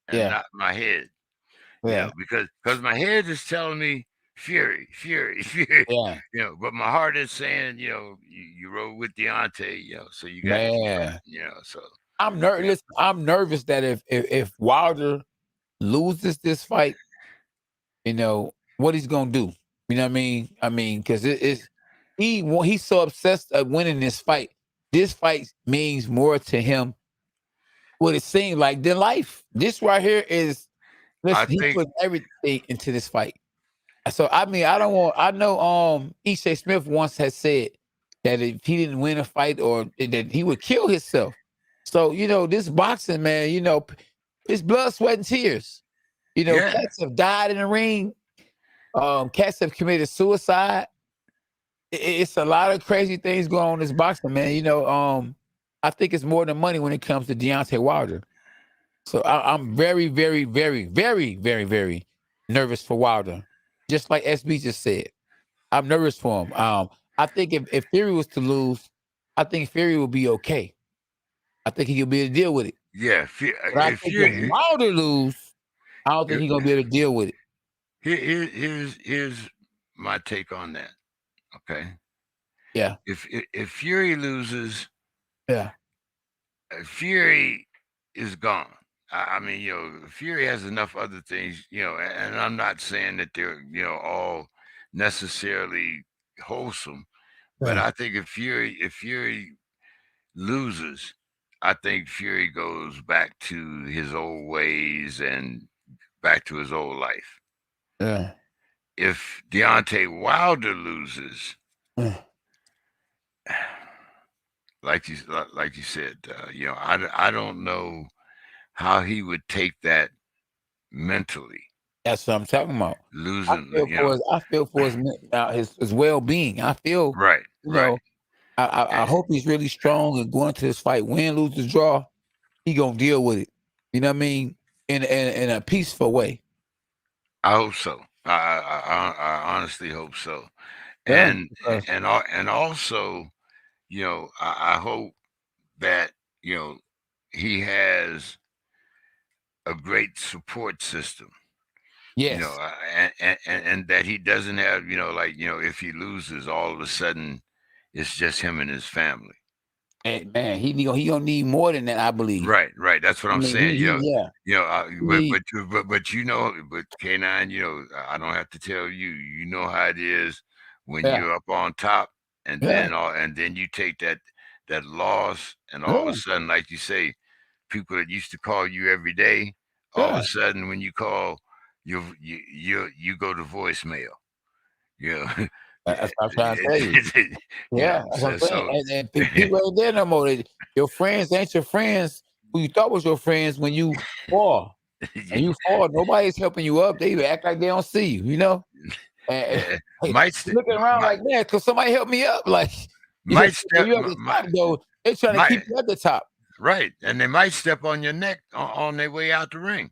and not my head. Yeah, because my head is telling me Fury. Yeah. You know, but my heart is saying, you know, you rode with Deontay, you know, so you got to, you know, so I'm nervous. I'm nervous that if Wilder loses this fight, you know what he's gonna do. You know what I mean, because he's so obsessed of winning this fight. This fight means more to him. What it seems like than life. This right here is. Listen, he put everything into this fight. So I mean, I don't want. I know. E.J. Smith once had said that if he didn't win a fight or that he would kill himself. So this boxing, man. It's blood, sweat, and tears. Yeah, Cats have died in the ring. Cats have committed suicide. It's a lot of crazy things going on in this boxing, man. I think it's more than money when it comes to Deontay Wilder. So I'm very, very, very, very, very, very nervous for Wilder. Just like SB just said, I'm nervous for him. I think if Fury was to lose, I think Fury will be okay. I think he could be able to deal with it. yeah. But I think if Wilder lose, I don't think he's gonna be able to deal with it. Here's my take on that. Okay. Yeah. If Fury loses, Yeah. Fury is gone. I mean, Fury has enough other things, and I'm not saying that they're, all necessarily wholesome, but Yeah. I think if Fury loses, I think Fury goes back to his old ways and back to his old life. Yeah. If Deontay Wilder loses, Yeah. like you said, I don't know how he would take that mentally. That's what I'm talking about. Losing, I feel for his well being. I feel right, right. I hope he's really strong and going to this fight, win, lose, or draw. He gonna deal with it. You know what I mean? In a peaceful way. I hope so. I honestly hope so. Yeah, And and also, I hope that he has a great support system. yes. And that he doesn't have, if he loses, all of a sudden, it's just him and his family. And man, he gonna need more than that, I believe. Right. That's what I'm saying. Yeah. But K9, I don't have to tell you. You know how it is when Yeah. you're up on top, and Yeah. then you take that loss, and all of a sudden, like you say, people that used to call you every day, all of Yeah. a sudden, when you call, you go to voicemail. Yeah. That's what I'm trying to tell you. Yeah, that's what I'm saying. And people ain't there no more. Your friends ain't your friends who you thought was your friends when you fall. And you fall, nobody's helping you up. They act like they don't see you, And looking around like, man, because somebody help me up. Like, you at the top, though, they're trying to keep you at the top. Right. And they might step on your neck on their way out the ring.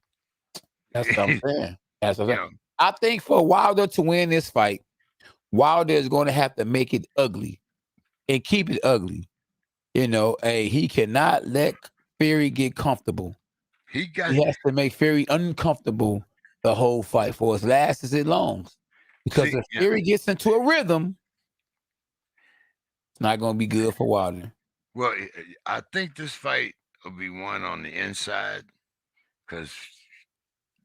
That's what I'm saying. That's what I'm saying. I think for Wilder to win this fight, Wilder is going to have to make it ugly and keep it ugly. He cannot let Fury get comfortable. He has to make Fury uncomfortable the whole fight for as last as it longs. Because if Fury gets into a rhythm, it's not going to be good for Wilder. Well, I think this fight will be won on the inside because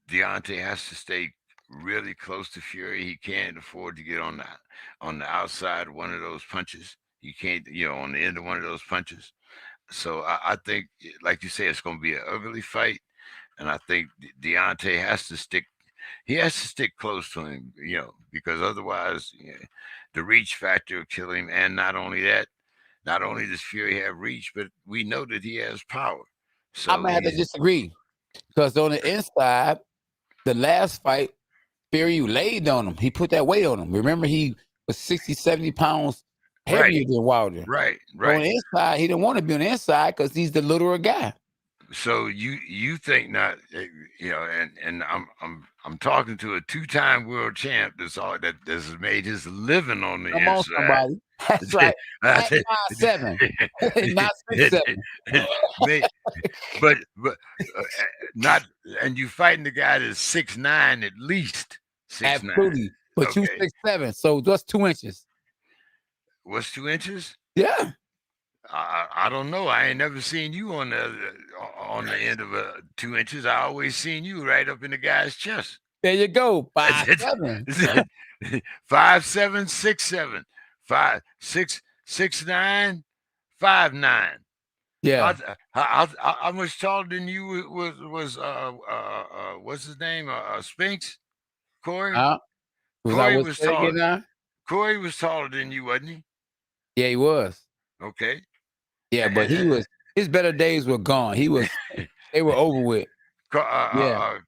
Deontay has to stay really close to Fury. He can't afford to get on the outside of one of those punches. He can't, on the end of one of those punches. So I think, like you say, it's going to be an ugly fight, and I think Deontay has to stick. He has to stick close to him, because otherwise, the reach factor will kill him. And not only that, not only does Fury have reach, but we know that he has power. So I might have to disagree because on the inside, the last fight, Fury laid on him. He put that weight on him. Remember, he was 60, 70 pounds heavier than Wilder. Right. On the inside, he didn't want to be on the inside because he's the littler guy. So you think not, and I'm talking to a 2-time world champ that's made his living on the inside. On somebody. That's right. Not 5'7", not 6'7". but not, and you fighting the guy that's 6'9", at least 6'9". Absolutely. But you 6'7", so just 2 inches. What's 2 inches? Yeah. I don't know. I ain't never seen you on the end of 2 inches. I always seen you right up in the guy's chest. There you go. 5'7". 5'7", 6'7", 6'9", 5'9". Yeah. How much taller than you was what's his name? Spinks? Corey? Corey was was that again taller. now? Corey was taller than you, wasn't he? Yeah, he was. Okay. Yeah, but he was. His better days were gone. They were over with. Yeah.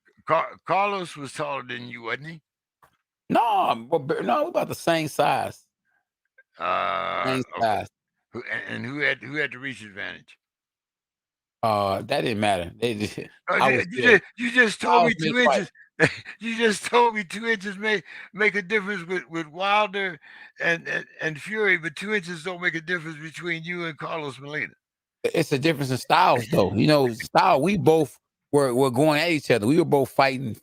Carlos was taller than you, wasn't he? No, no, we're about the same size. Same Okay. size. And who had the reach advantage? That didn't matter. They just, You just told me 2 inches. You just told me 2 inches make a difference with Wilder and Fury, but 2 inches don't make a difference between you and Carlos Molina. It's a difference in styles, though. You know, style. We both were going at each other. We were both fighting.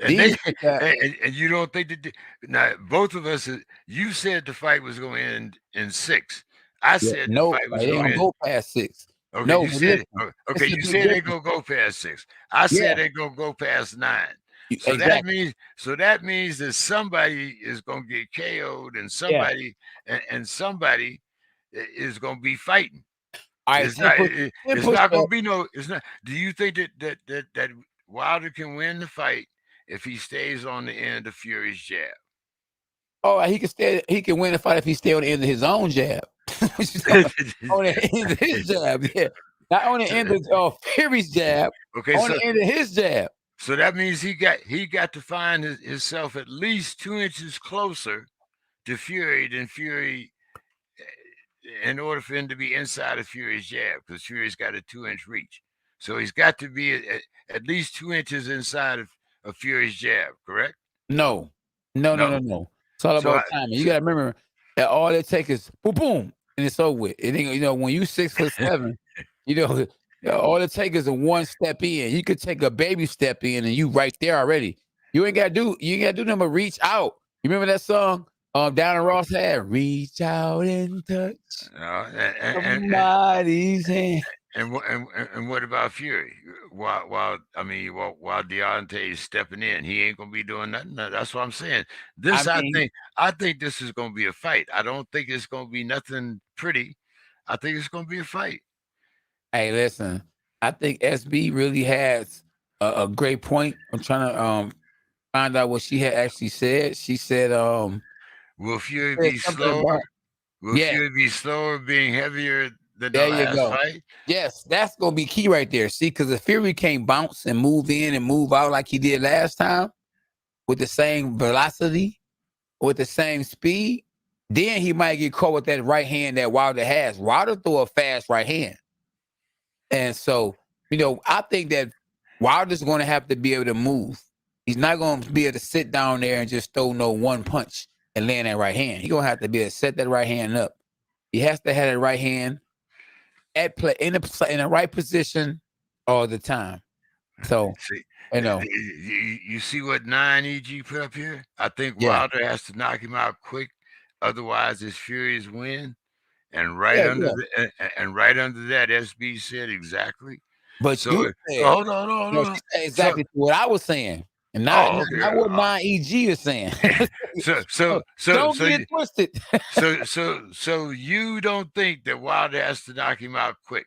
And and you don't think that now both of us. You said the fight was going to end in 6. I said the fight was going to go past 6. Okay, no, you said listen, you said they gonna go past 6. I said they gonna go past 9. So exactly. that means that somebody is gonna get KO'd and somebody and somebody is gonna be fighting. All right, it's not gonna be no. It's not. Do you think that Wilder can win the fight if he stays on the end of Fury's jab? Oh, he can stay. He can win the fight if he stay on the end of his own jab. On the end of his jab, yeah. Not on the end of Fury's jab. Okay, on the end of his jab. So that means he got to find himself at least 2 inches closer to Fury than Fury in order for him to be inside of Fury's jab, because Fury's got a 2-inch reach. So he's got to be at least 2 inches inside of Fury's jab, correct? No. It's all about timing. You got to remember that all it takes is boom, boom, and it's over with. It ain't, you know, when you 6'7", you know, all it takes is a one step in. You could take a baby step in, and you right there already. You ain't got to do nothing but reach out. You remember that song? Downer Ross had "Reach Out and Touch Somebody's Hand." And what about Fury? While Deontay's stepping in, he ain't gonna be doing nothing. That's what I'm saying. I think this is gonna be a fight. I don't think it's gonna be nothing pretty. I think it's gonna be a fight. Hey, listen, I think SB really has a great point. I'm trying to find out what she had actually said. She said, "Will Fury be slower? Fury be slower, being heavier than the last fight?" Yes, that's gonna be key right there. See, because if Fury can't bounce and move in and move out like he did last time with the same velocity, with the same speed, then he might get caught with that right hand that Wilder has. Wilder throw a fast right hand. And so, you know, I think that Wilder's going to have to be able to move. He's not going to be able to sit down there and just throw no one punch and land that right hand. He's going to have to be able to set that right hand up. He has to have that right hand at play in the right position all the time. So, you know. You see what 9 EG put up here? I think Wilder has to knock him out quick. Otherwise, it's Fury's win. And under that, SB said exactly. But so, you said, hold on. Exactly what I was saying, and not what 9EG is saying. so don't get twisted. so you don't think that Wilder has to knock him out quick?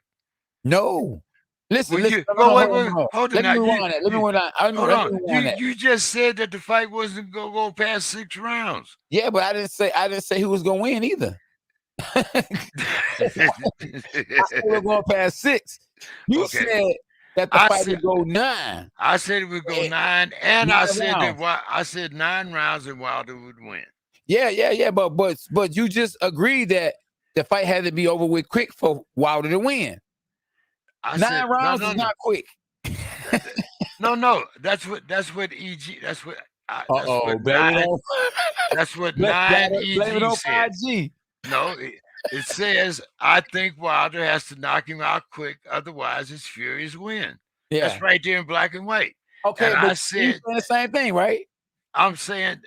No. Listen. Wait, hold on. Let me rewind that. You just said that the fight wasn't gonna go past 6 rounds. Yeah, but I didn't say who was gonna win either. I said we're going past 6. You said that the fight would go 9. I said it would go 9, and I said 9 rounds and Wilder would win. Yeah. But you just agreed that the fight had to be over with quick for Wilder to win. 9 rounds is not quick. No. That's what EG. That's what 9 EG said. 5G. No, it says, I think Wilder has to knock him out quick, otherwise it's Fury's win. Yeah. That's right there in black and white. Okay, and but I said the same thing, right? I'm saying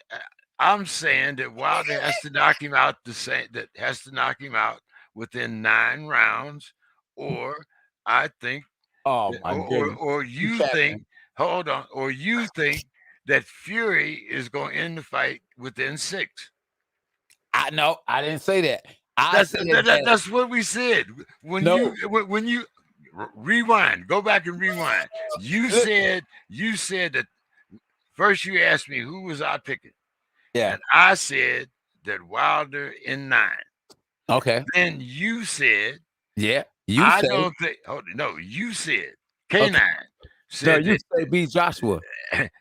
that Wilder has to knock him out within 9 rounds, or I think or you think that Fury is going to end the fight within 6. I didn't say that. That's what we said. When you rewind, go back and rewind. You said that first you asked me who was I picking, Yeah. And I said that Wilder in 9. Okay. Then you said, Yeah. You I say. don't think, oh, no, you said, K9 No, said you say beat Joshua. that,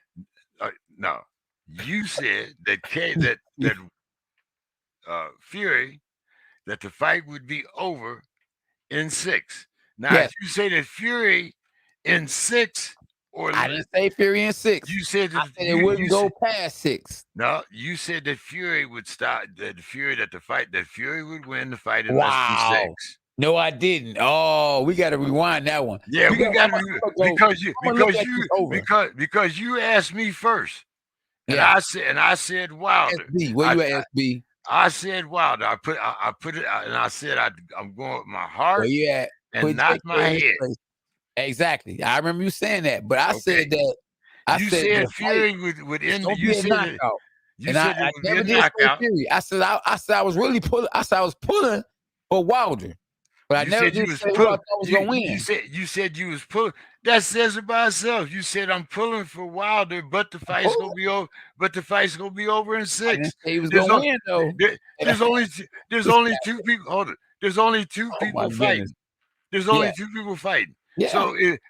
no, you said that Fury, that the fight would be over in 6. Now, Yes. if you say that Fury in 6, or I didn't say Fury in 6. you said I that said it wouldn't go past 6. No, you said that Fury would start that Fury would win the fight in less than Wow. 6. No, I didn't. Oh, we got to rewind that one. Yeah, we got to because you asked me first, and Yeah. I said Wilder. SB, where you at, SB? I said Wilder. I put it, and I said I'm going with my heart Where you at? and not my head. Exactly. I remember you saying that, but I Okay. said that. You said Fury would end. You said knockout. You said I it would never be a did say knockout. Fury. I said I was really pulling. I said I was pulling for Wilder, but I never did say who I thought was gonna win. You said you was pulling. That says it by itself. You said I'm pulling for Wilder, but the fight's gonna be over. But the fight's gonna be over in 6. I didn't say he was gonna win though. There's only 2 people. Hold it. There's only 2 people fighting. There's only 2 people fighting. Yeah.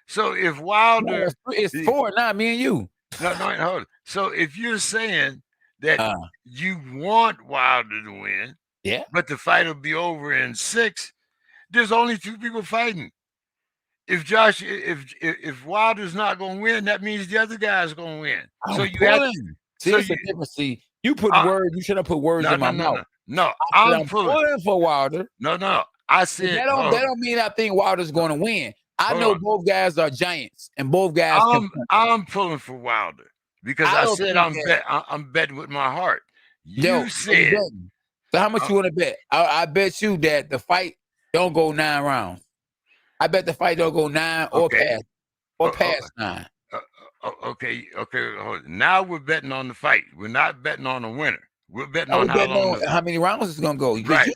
So if Wilder, it's 4 now, me and you. No, hold it. So if you're saying that you want Wilder to win, yeah, but the fight will be over in 6, there's only 2 people fighting. If Wilder's not going to win, that means the other guy's going to win. So you have to. See, it's a difference. See, you put words. You should have put words in my mouth. No, I'm pulling for Wilder. No. I said that don't mean I think Wilder's going to win. I know both guys are giants, and both guys. I'm pulling for Wilder because I said I'm betting with my heart. You said. So how much you want to bet? I bet you that the fight don't go 9 rounds. I bet the fight don't go 9 or past 9. Okay. Hold on. Now we're betting on the fight. We're not betting on the winner. We're betting on how long. How many rounds it's gonna go? Right.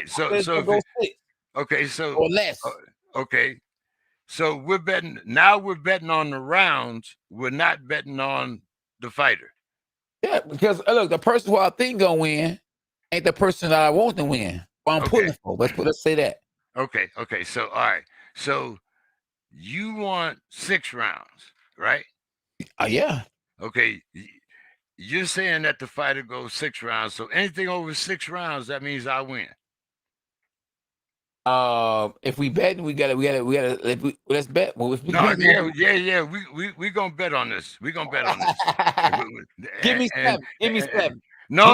So okay, so or less. Okay, so we're betting on the rounds. We're not betting on the fighter. Yeah, because look, the person who I think gonna win ain't the person that I want to win. Or I'm pulling for. Let's say that. Okay. So all right. So you want 6 rounds, right? Yeah. Okay. You're saying that the fighter goes 6 rounds. So anything over 6 rounds, that means I win. If we bet, we gotta. Let's bet. Well, if we yeah. We gonna bet on this. We gonna bet on this. Give me 7. Give me 7. No.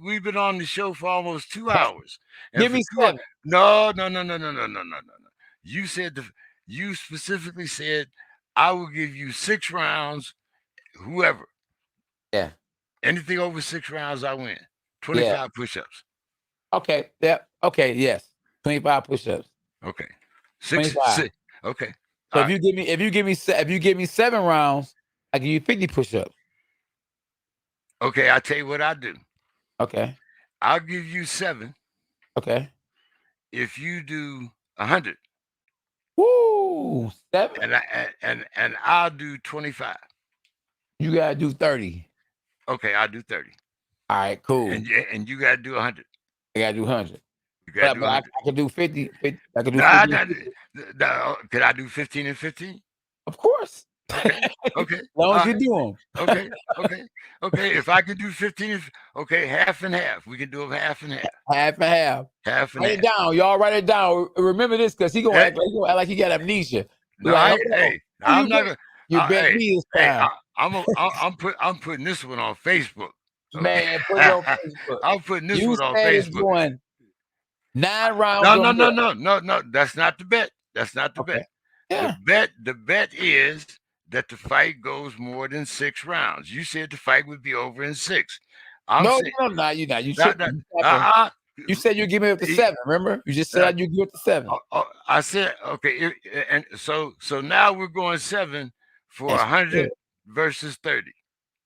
We've been on the show for almost 2 hours. Give me 7. No. You specifically said I will give you 6 rounds. Whoever. Yeah. Anything over 6 rounds, I win. 25 push-ups. Okay. Yeah. Okay. Yes. 25 push-ups. Okay. 6. Okay. So if you give me 7 rounds, I give you 50 push-ups. Okay. I'll tell you what I do. Okay. I'll give you 7. Okay. If you do 100. Woo! 7. And I'll do 25. You gotta do 30. Okay, I'll do 30. All right, cool. And you gotta do 100. I gotta do 100. But I can do 50. I can do 50. Could I do 15 and 15? Of course. Okay. As long as you do them. Okay. If I could do 15, half and half. We can do them half and half. Half and half. Half and half. Write it down. Y'all write it down. Remember this because he gonna act like he got amnesia. No, I'm not gonna. You bet me this time. I'm putting this one on Facebook. Man, put it on Facebook. I'm putting this one on Facebook. Going 9 rounds. No. That's not the bet. That's not the bet. Yeah. The bet is that the fight goes more than 6 rounds. You said the fight would be over in 6. No, you said you give me up to 7. Remember, you just said you give it to 7. I said okay, and so now we're going 7 for 100 versus 30.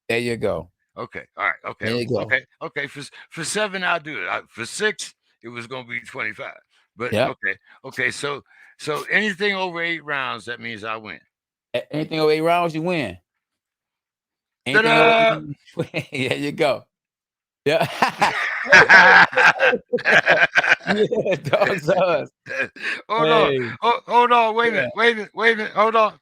There you go. Okay, all right, okay, there you go. Okay. For 7, I'll do it. For 6, it was going to be 25. But okay. So anything over 8 rounds, that means I win. Anything over 8 rounds, you win. Anything Ta-da! over there you go. Yeah. Yeah, Dawg's us. Hold on. Hey, Hold on. Wait a yeah. minute. Wait a minute. Wait a minute. Hold on.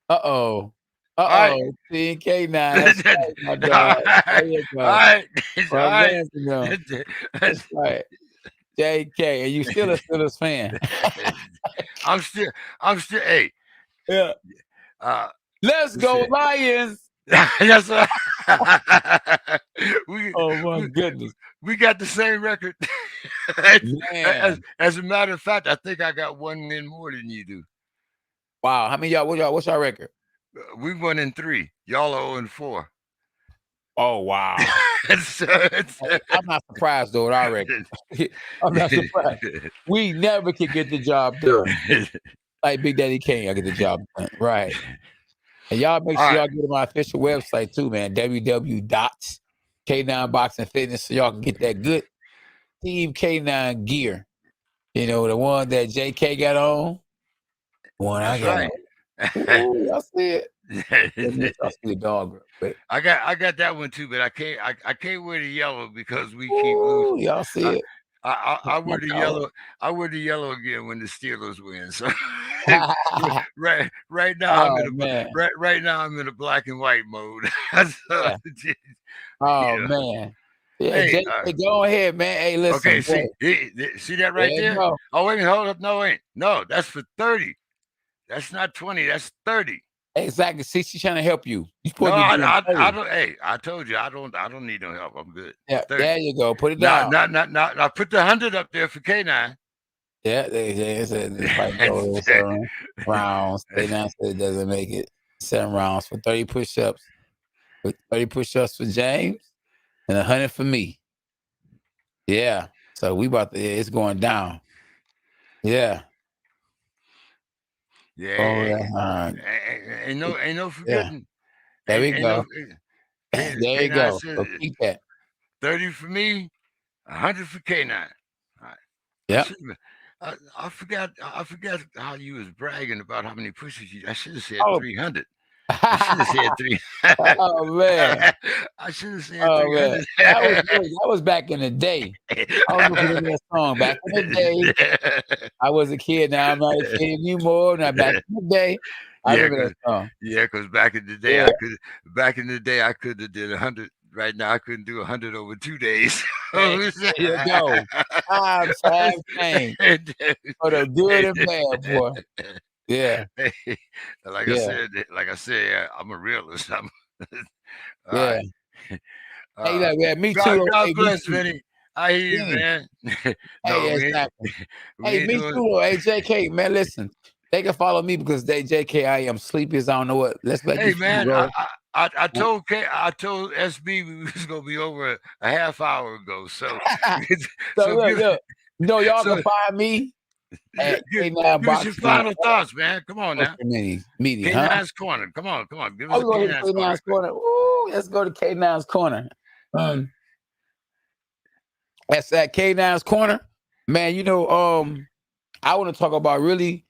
Uh-oh. All right. TK9. That's right, my All dog. There right. you All go. right. For All right. advancing them. That's right. JK, and you still a Steelers fan. I'm still. Hey. Yeah. Let's go, Listen. Lions. Yes, sir. we, Oh my we goodness. we got the same record. Man. As a matter of fact, I think I got one win more than you do. Wow. How many y'all? What's y'all record? We 1-3. Y'all are 0-4. Oh wow. It's I'm not surprised though with our record. I'm not surprised. We never can get the job done. Like Big Daddy Kane, I get the job done. Right. And y'all make sure y'all get to my official website too, man. www.K9 Boxing Fitness, so y'all can get that good Team K9 gear. You know, the one that JK got on, the one I got on. Ooh, y'all see it? Y'all see the dog real quick. I got that one too, but I can't wear the yellow because we keep losing. Y'all see it? I wear the yellow. I wear the yellow again when the Steelers win. So right now I'm in right now I'm in a black and white mode. So, Man. Yeah, hey, go ahead, man. Hey, listen. Okay, see that right there? Oh, wait a minute, hold up. No, wait. No, that's for 30. That's not 20, that's 30. Exactly. See, she's trying to help you. You No, I don't. Hey, I told you I don't need no help. I'm good. Yeah, 30. there you go. Put it down. Now put the 100 up there for K9. Yeah, they said rounds. K9 said it doesn't make it 7 rounds for 30 push-ups. 30 push-ups for James and 100 for me. Yeah. So we it's going down. Yeah. Yeah. Ain't no forgetting. There we go. There you go. So keep that. 30 for me, 100 for K9. All right. Yeah. I forgot how you was bragging about how many pushes I should have said 300. I should have said 300. Oh man. I should have said 300. That was back in the day. I don't know if you remember that song. Back in the day, I was a kid. Now I'm not a kid anymore. Now back in the day, I remember that song. Yeah, because back in the day, I could have did 100. Right now, I couldn't do 100 over 2 days. There you go. I'm saying for the good and bad, boy. Yeah. Like I said, I'm a realist. All right. Hey, me too. God bless, Vinny. I hear you, man. Exactly. Hey, me too. Hey, JK, man, listen. They can follow me because JK, I am sleepy as I don't know what. Let's let Hey, this man, go. I told SB we was gonna be over a half hour ago. So, look. No, y'all can find me at K9 Give us your final thoughts, man. Come on now. Meeting, K9's Corner. Come on. Give us K9's Corner. Ooh, let's go to K9's Corner. That's at K9's Corner. Man, you know, I want to talk about really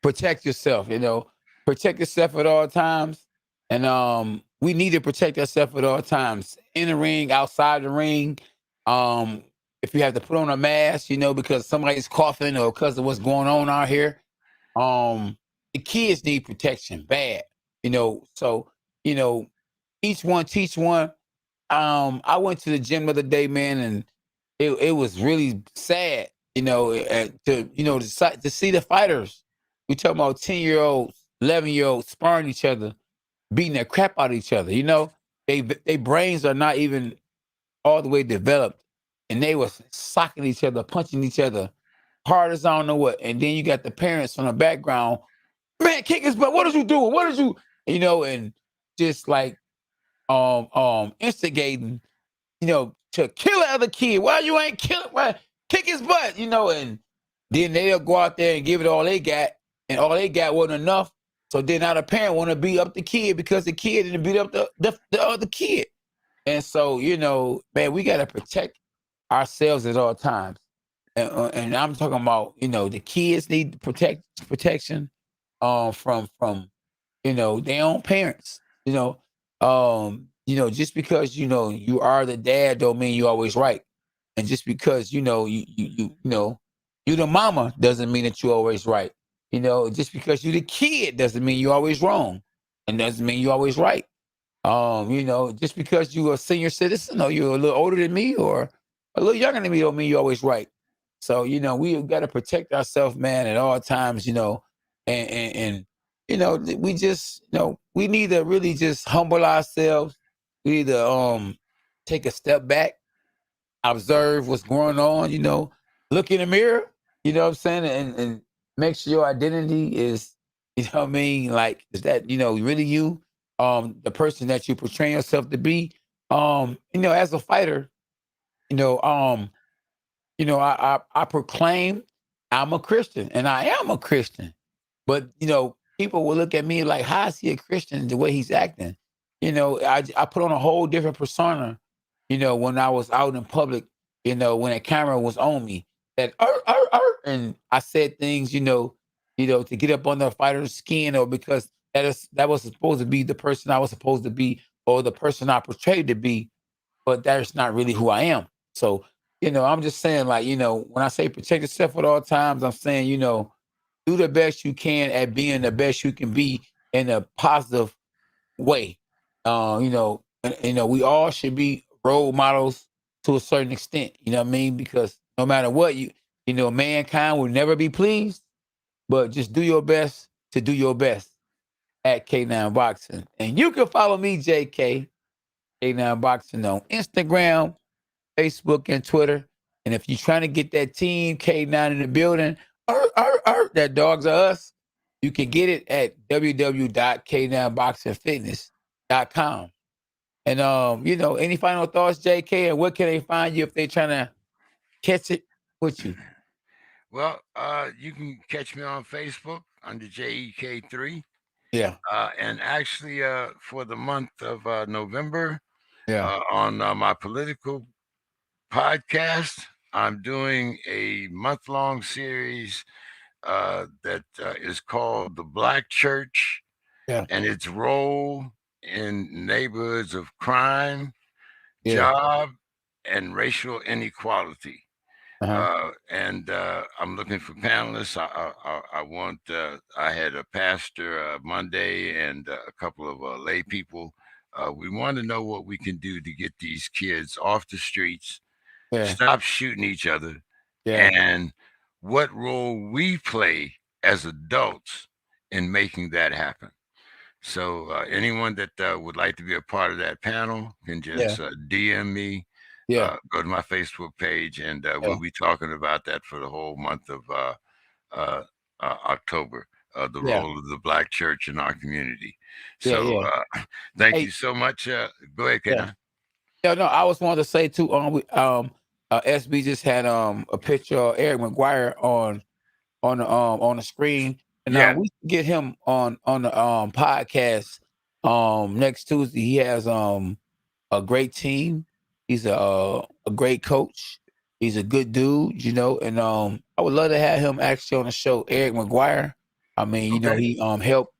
protect yourself, you know. Protect yourself at all times. And we need to protect ourselves at all times. In the ring, outside the ring. If you have to put on a mask, you know, because somebody's coughing or because of what's going on out here. The kids need protection bad, you know. So, you know, each one teach one. I went to the gym the other day, man, and it was really sad, you know, to see the fighters. We talking about 10-year-olds, 11-year-olds sparring each other, beating the crap out of each other. You know, they brains are not even all the way developed, and they was socking each other, punching each other hard as I don't know what. And then you got the parents from the background, man, kick his butt. What did you do? What did you, you know, and just like instigating, you know, to kill the other kid. Why you ain't kill it? Why kick his butt? You know, and then they'll go out there and give it all they got, and all they got wasn't enough. So then now the parent want to beat up the kid because the kid didn't beat up the other kid. And so, you know, man, we got to protect ourselves at all times. And I'm talking about, you know, the kids need protection from their own parents. Just because you are the dad don't mean you always right, and just because you the mama doesn't mean that you always right. Just because you the kid doesn't mean you always wrong, and doesn't mean you always right. Just because you a senior citizen or you're a little older than me or a little younger than me don't mean you're always right. So, we got to protect ourselves, man, at all times, and we just, we need to really just humble ourselves. We need to take a step back, observe what's going on, look in the mirror, you know what I'm saying, and make sure your identity is, what I mean, like, is that, really you, the person that you portray yourself to be, as a fighter, you know, um, I proclaim I'm a Christian and I am a Christian, but, people will look at me like, how is he a Christian the way he's acting? I put on a whole different persona, when I was out in public, when a camera was on me, that, and I said things, to get up on the fighter's skin or because that was supposed to be the person I was supposed to be or the person I portrayed to be, but that's not really who I am. So, I'm just saying, like, when I say protect yourself at all times, I'm saying, do the best you can at being the best you can be in a positive way. We all should be role models to a certain extent, you know what I mean? Because no matter what, mankind will never be pleased, but just do your best to do your best at K9 Boxing. And you can follow me, JK, K9 Boxing on Instagram, Facebook, and Twitter. And if you're trying to get that team K9 in the building, that dogs are us, you can get it at www.k9boxingfitness.com. And any final thoughts, JK, and what can they find you if they're trying to catch it with you? Well, you can catch me on Facebook under JEK3. Yeah. And actually, for the month of November, Yeah. on my political podcast, I'm doing a month-long series that is called The Black Church Yeah. and its role in neighborhoods of crime, Yeah. job, and racial inequality. Uh-huh. And I'm looking for panelists. I want. I had a pastor Monday and a couple of lay people. We want to know what we can do to get these kids off the streets, Yeah. stop shooting each other, Yeah. and what role we play as adults in making that happen. So anyone that would like to be a part of that panel can just Yeah. DM me, Yeah. go to my Facebook page, and Yeah. we'll be talking about that for the whole month of uh, October. The Yeah. role of the Black church in our community. Yeah. So Yeah. thank Hey, you so much. Go ahead, yeah. Kenan. Yeah, no, I was wanted to say too, SB just had a picture of Eric McGuire on the screen. And Yeah. we can get him on the podcast next Tuesday. He has a great team. He's a great coach. He's a good dude, and I would love to have him actually on the show, Eric McGuire. I mean, Okay. he helped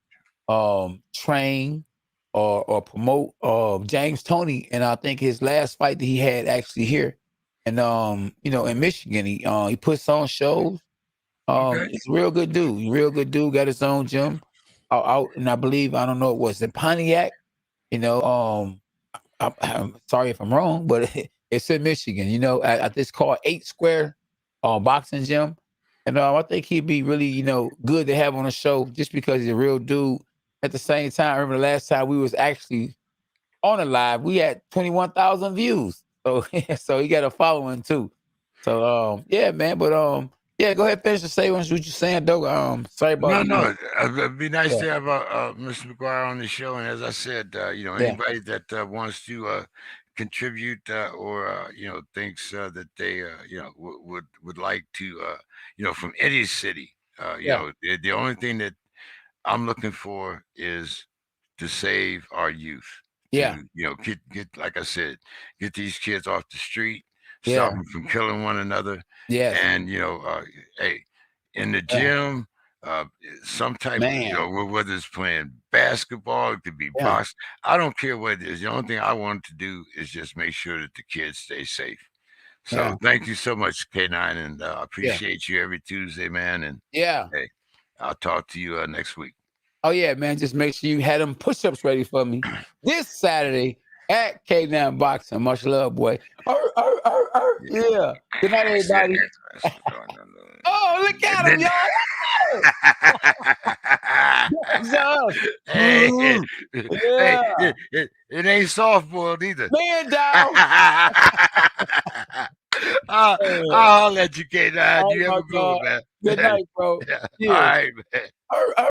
train or promote James Toney, and I think his last fight that he had actually here and in Michigan. He puts on shows. Okay. He's a real good dude. Real good dude. Got his own gym out, and I believe I don't know, it was in Pontiac. I'm sorry if I'm wrong, but it's in Michigan. At this called 8 Square boxing gym, and I think he'd be really good to have on the show just because he's a real dude. At the same time, I remember the last time we was actually on a live, we had 21,000 views. So so he got a following too. So yeah, man. But yeah, go ahead, finish and say what you're saying, though. Sorry about No. It'd be nice Yeah. to have Mr. McGuire on the show. And as I said, Yeah. anybody that wants to contribute or thinks that they would like to from any city, Yeah. the only thing that I'm looking for is to save our youth. Yeah. To get like I said, get these kids off the street, Yeah. stop them from killing one another, Yes. and hey, in the Yeah. gym, some type of, you know, whether it's playing basketball, it could be Yeah. boxing. I don't care what it is. The only thing I want to do is just make sure that the kids stay safe. So Yeah. thank you so much, K9, and I appreciate you every Tuesday, man. And Yeah. hey, I'll talk to you next week. Oh, yeah, man. Just make sure you had them push-ups ready for me this Saturday at K9 Boxing. Much love, boy. Yeah. Good night, everybody. Oh, look at him, y'all. Hey, it ain't soft boiled either. Man down. I'll let you get You have a good one, man. Good night, bro. Yeah. All right, man.